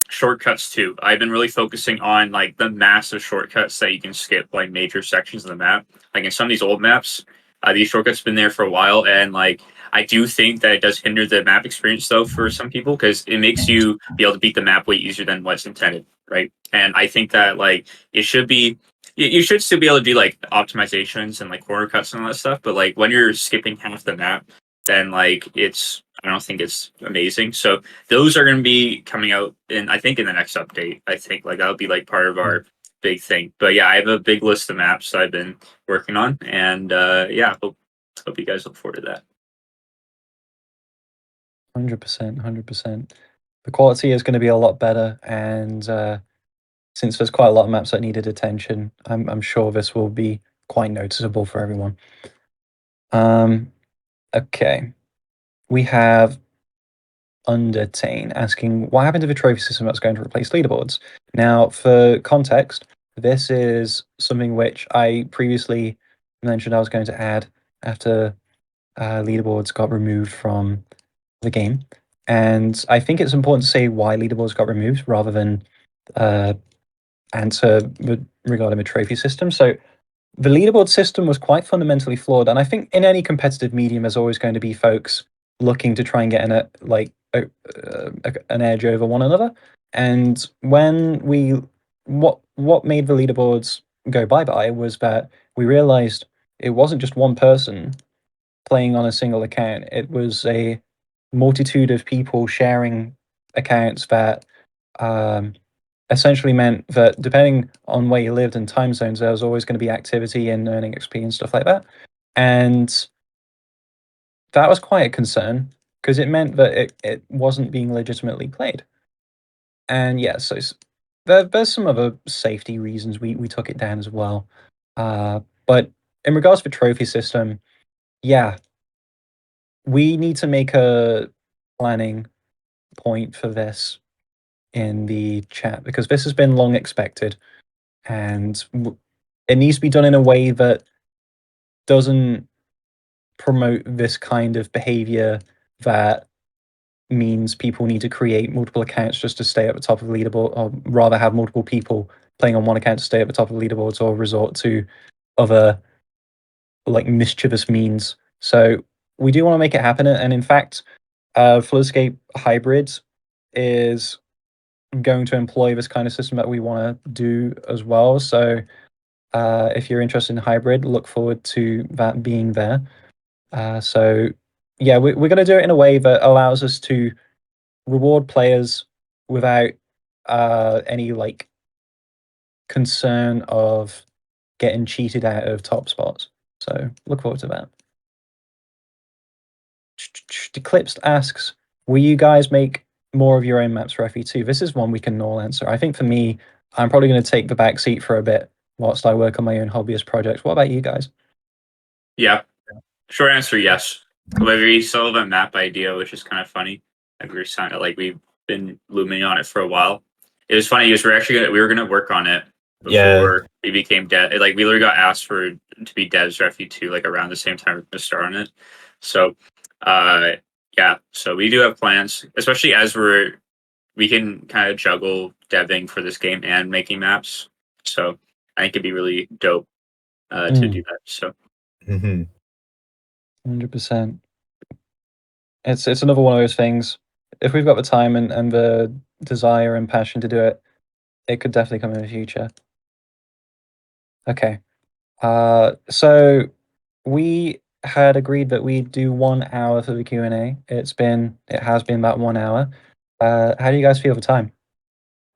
shortcuts too. I've been really focusing on like the massive shortcuts that you can skip like major sections of the map. Like in some of these old maps, These shortcuts have been there for a while, and like I do think that it does hinder the map experience though for some people because it makes you be able to beat the map way easier than what's intended, right? And I think that like it should be you should still be able to do like optimizations and like corner cuts and all that stuff, but like when you're skipping half the map, then like I don't think it's amazing. So those are going to be coming out in I think in the next update. I think like that'll be like part of our big thing. But yeah, I have a big list of maps that I've been working on, and yeah, hope you guys look forward to that. 100%, 100%. The quality is going to be a lot better, and since there's quite a lot of maps that needed attention, I'm sure this will be quite noticeable for everyone. Okay, we have Undertane asking, what happened to the trophy system that's going to replace leaderboards? Now, for context, this is something which I previously mentioned I was going to add after leaderboards got removed from the game. And I think it's important to say why leaderboards got removed rather than answer regarding the trophy system. So the leaderboard system was quite fundamentally flawed, and I think in any competitive medium, there's always going to be folks looking to try and get an edge over one another. And when what made the leaderboards go bye-bye was that we realized it wasn't just one person playing on a single account. It was a multitude of people sharing accounts that essentially meant that depending on where you lived and time zones, there was always going to be activity and earning XP and stuff like that. And that was quite a concern because it meant that it wasn't being legitimately played. And yeah, so there's some other safety reasons we took it down as well. But in regards to trophy system, yeah, we need to make a planning point for this in the chat because this has been long expected, and it needs to be done in a way that doesn't promote this kind of behavior that means people need to create multiple accounts just to stay at the top of the leaderboard, or rather have multiple people playing on one account to stay at the top of the leaderboards, or resort to other like mischievous means. So we do want to make it happen, and in fact, Floodscape Hybrids is going to employ this kind of system that we want to do as well. So if you're interested in hybrid, look forward to that being there. So yeah, we're going to do it in a way that allows us to reward players without any like concern of getting cheated out of top spots. So look forward to that. Declipsed asks, will you guys make more of your own maps for FE2? This is one we can all answer. I think for me, I'm probably going to take the back seat for a bit whilst I work on my own hobbyist projects. What about you guys? Yeah, short answer, yes. We still have a map idea, which is kind of funny. Like we've been looming on it for a while. It was funny because we were gonna work on it before we became dev. Like we literally got asked to be devs for FE2 like around the same time we were gonna start on it. So yeah, so we do have plans, especially as we can kind of juggle deving for this game and making maps. So I think it'd be really dope to do that. So 100%. It's another one of those things. If we've got the time and the desire and passion to do it, it could definitely come in the future. Okay. So we had agreed that we'd do 1 hour for the Q&A. It has been about 1 hour. How do you guys feel for time?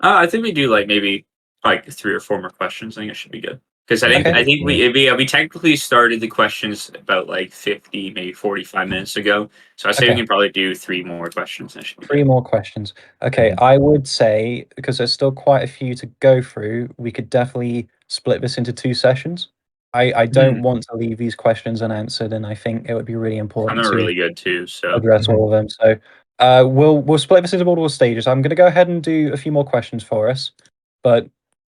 I think we do like maybe like 3 or 4 more questions. I think it should be good because I think we technically started the questions about like 50, maybe 45 minutes ago. So I say we can probably do 3 more questions. 3 more questions. Okay, I would say because there's still quite a few to go through, we could definitely split this into 2 sessions. I don't want to leave these questions unanswered, and I think it would be really important to really good too. So address all of them. So we'll split this into multiple stages. I'm going to go ahead and do a few more questions for us, but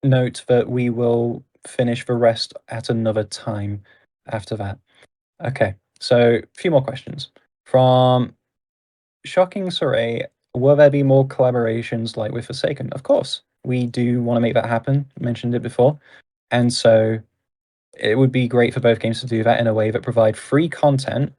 note that we will finish the rest at another time after that. Okay, so a few more questions from Shocking Saray. Will there be more collaborations like with Forsaken? Of course, we do want to make that happen. I mentioned it before, and so it would be great for both games to do that in a way that provide free content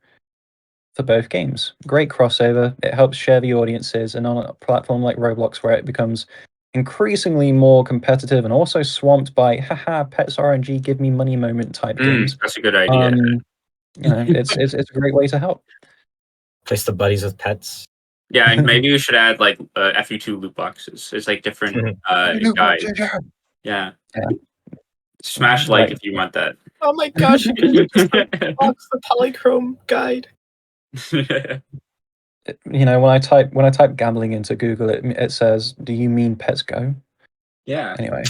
for both games. Great crossover. It helps share the audiences, and on a platform like Roblox, where it becomes increasingly more competitive and also swamped by haha pets RNG give me money moment type games. That's a good idea. It's a great way to help. Place the buddies with pets. Yeah, and maybe we should add like FE2 loot boxes. It's like different guides. Yeah. Smash like if you want that. Oh my gosh! You can use the box, the polychrome guide. When I type gambling into Google, it says, "Do you mean Pets Go?" Yeah. Anyway,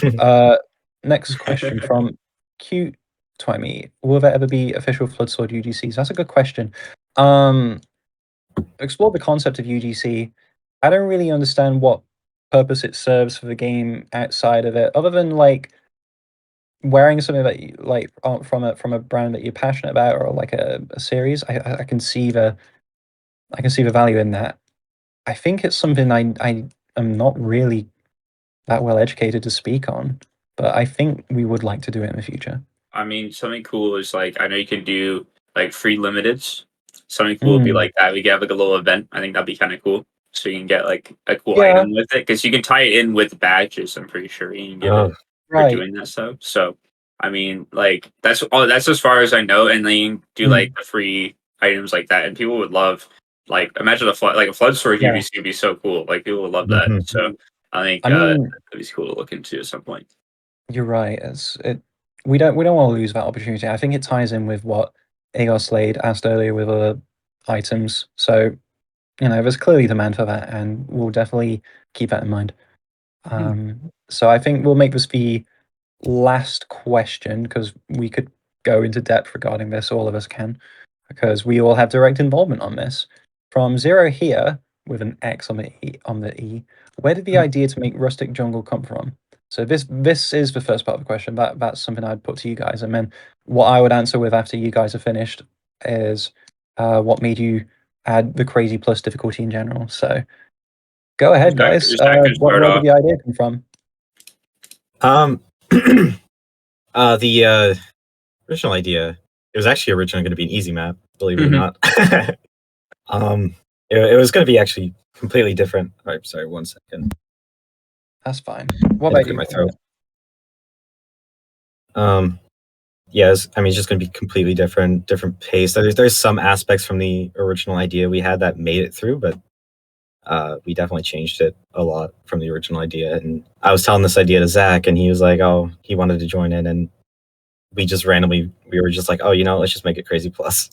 next question from Cute Twimmy. Will there ever be official Flood Sword UGCs? That's a good question. Explore the concept of UGC. I don't really understand what purpose it serves for the game outside of it, other than like wearing something that you like from a brand that you're passionate about, or like a series. I can see the value in that. I think it's something I am not really that well educated to speak on, but I think we would like to do it in the future. I mean, something cool is like I know you can do like free limiteds. Something cool would be like that. We could have like a little event. I think that'd be kind of cool. So you can get like a cool item with it, because you can tie it in with badges. I'm pretty sure you can get it for doing that stuff. So I mean, like that's as far as I know. And then you can do like the free items like that, and people would love. Like imagine a flood story UBC would be so cool. Like people would love that. So I think that'd be cool to look into at some point. You're right. We don't want to lose that opportunity. I think it ties in with what Agar Slade asked earlier with other items. So there's clearly demand for that, and we'll definitely keep that in mind. So I think we'll make this the last question, because we could go into depth regarding this. All of us can, because we all have direct involvement on this. From Zero here with an X on the E. Where did the idea to make rustic jungle come from? So this is the first part of the question. That's something I'd put to you guys, and then what I would answer with after you guys have finished is what made you add the crazy plus difficulty in general. So go ahead, guys. Where did the idea come from? The original idea, it was actually originally going to be an easy map, believe it or not. It was going to be actually completely different. All right, sorry, 1 second. That's fine. What about you? My throat. Yes, I mean, it's just going to be completely different pace. There's some aspects from the original idea we had that made it through, but we definitely changed it a lot from the original idea. And I was telling this idea to Zach, and he was like, "Oh, he wanted to join in," and we were just like, "Oh, let's just make it crazy plus."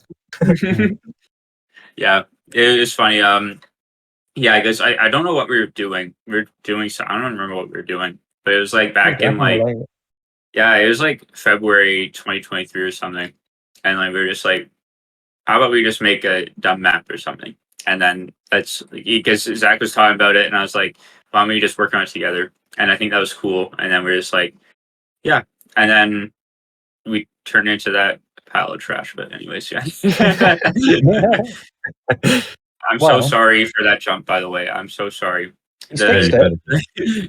Yeah, it was funny. Yeah, I guess I don't know what we were doing. We were doing so I don't remember what we were doing, but it was like back in like it was like February 2023 or something, and like we were just like, how about we just make a dumb map or something? And then that's because Zach was talking about it, and I was like, why don't we just work on it together? And I think that was cool. And then we are just like, yeah, and then we turned into that pile of trash. But anyways, yeah. I'm so sorry for that jump, by the way. I'm so sorry.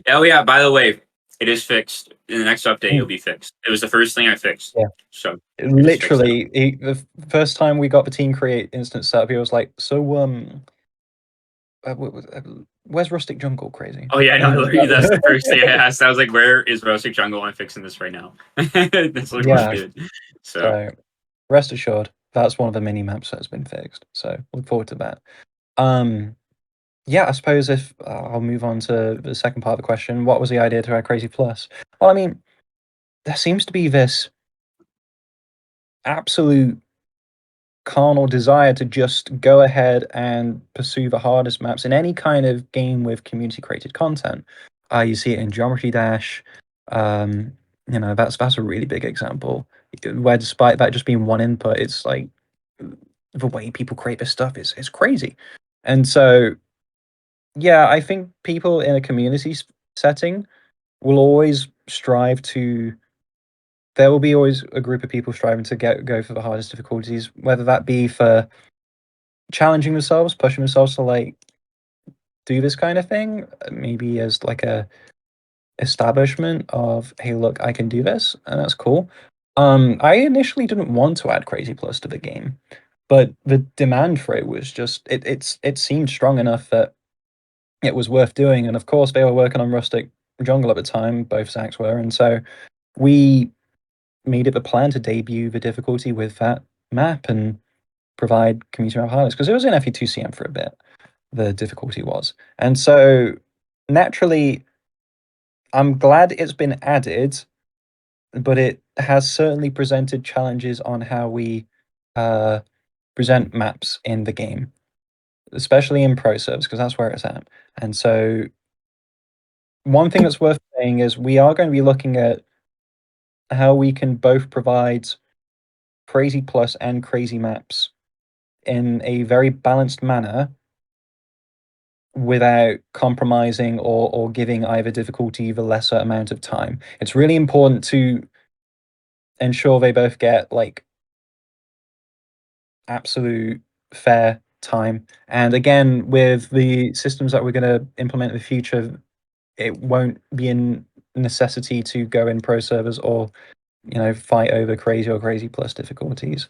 Oh yeah, by the way, it is fixed. In the next update, it'll be fixed. It was the first thing I fixed. Yeah. So literally, the first time we got the team create instance set up, he was like, "So, where's Rustic Jungle, crazy?" Oh yeah, no, that's the first thing I asked. I was like, "Where is Rustic Jungle? I'm fixing this right now." That's what I did. So rest assured, that's one of the mini maps that's been fixed. So look forward to that. Yeah, I suppose if I'll move on to the second part of the question, what was the idea to add Crazy Plus? Well, I mean, there seems to be this absolute carnal desire to just go ahead and pursue the hardest maps in any kind of game with community created content. You see it in Geometry Dash. That's a really big example where, despite that just being one input, it's like the way people create this stuff is crazy. And so yeah, I think people in a community setting will always strive to. There will be always a group of people striving to go for the hardest difficulties, whether that be for challenging themselves, pushing themselves to like do this kind of thing, maybe as like a establishment of, hey, look, I can do this, and that's cool. I initially didn't want to add Crazy Plus to the game, but the demand for it was just it seemed strong enough that it was worth doing. And of course, they were working on Rustic Jungle at the time, both Zacks were, and so we made it the plan to debut the difficulty with that map and provide community map highlights, because it was in FE2 CM for a bit, the difficulty was. And so naturally, I'm glad it's been added, but it has certainly presented challenges on how we present maps in the game, especially in pro servers, because that's where it's at. And so one thing that's worth saying is we are going to be looking at how we can both provide Crazy Plus and Crazy Maps in a very balanced manner without compromising or giving either difficulty the lesser amount of time. It's really important to ensure they both get like absolute fair time. And again, with the systems that we're going to implement in the future, it won't be a necessity to go in pro servers or fight over crazy or crazy plus difficulties.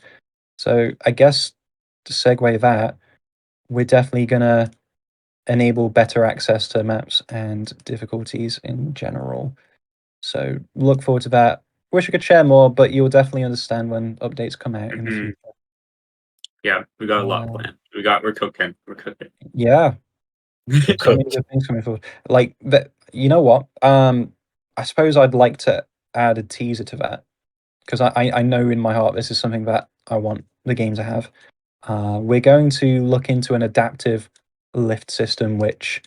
So I guess to segue that, we're definitely going to enable better access to maps and difficulties in general. So look forward to that. Wish I could share more, but you'll definitely understand when updates come out in the future. Yeah, we got a lot planned. We're cooking. We're cooking. Yeah. So many good things coming forward. Like that, you know what? I suppose I'd like to add a teaser to that, because I know in my heart this is something that I want the game to have. We're going to look into an adaptive lift system which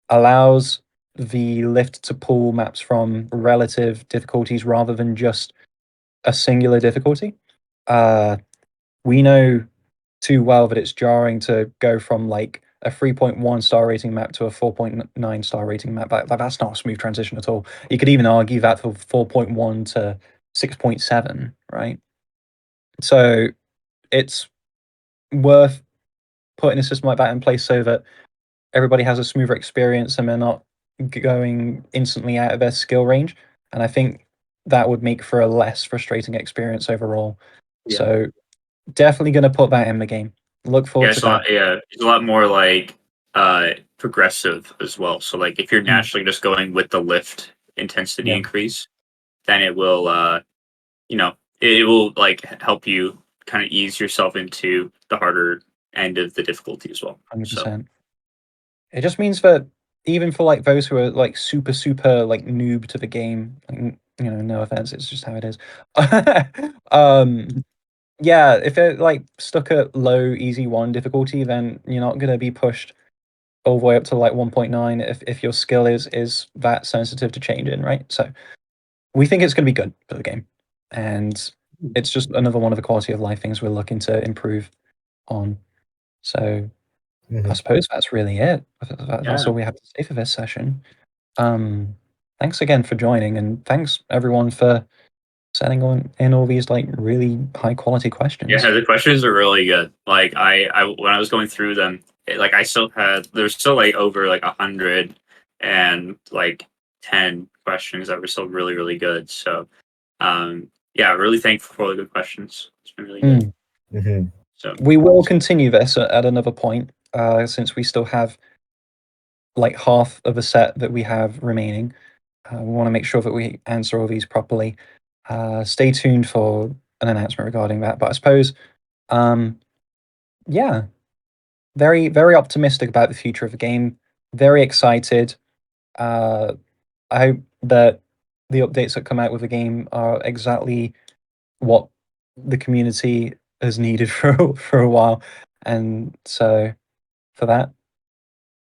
allows the lift to pull maps from relative difficulties rather than just a singular difficulty. We know too well that it's jarring to go from like a 3.1 star rating map to a 4.9 star rating map. That's not a smooth transition at all. You could even argue that for 4.1 to 6.7, right? So it's worth putting a system like that in place so that everybody has a smoother experience and they're not going instantly out of their skill range. And I think that would make for a less frustrating experience overall. Yeah. So definitely going to put that in the game. Look forward to that. It's a lot more like progressive as well. So like if you're naturally just going with the lift intensity increase, then it will it will like help you kind of ease yourself into the harder end of the difficulty as well. 100%. So It just means that even for like those who are like super like noob to the game, no offense, it's just how it is. Yeah, if they're like stuck at low easy 1 difficulty, then you're not going to be pushed all the way up to like 1.9 if your skill is that sensitive to changing, right? So we think it's going to be good for the game, and it's just another one of the quality of life things we're looking to improve on. So I suppose that's really it. That's all we have to say for this session. Thanks again for joining, and thanks everyone for sending in all these like really high quality questions. yeah, the questions are really good. Like I when I was going through them, like I still had there's still like over like 100 and like 10 questions that were still really really good. So yeah, really thankful for all the good questions. It's been really good. So we will continue this at another point, since we still have like half of a set that we have remaining. We want to make sure that we answer all these properly. Stay tuned for an announcement regarding that. But I suppose, yeah, very, very optimistic about the future of the game. Very excited. I hope that the updates that come out with the game are exactly what the community has needed for a while. And so for that,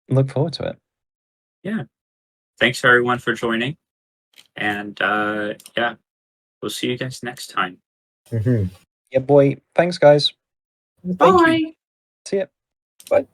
look forward to it. yeah, thanks everyone for joining, and yeah, we'll see you guys next time. Yeah, boy. Thanks, guys. Bye. See ya. Bye.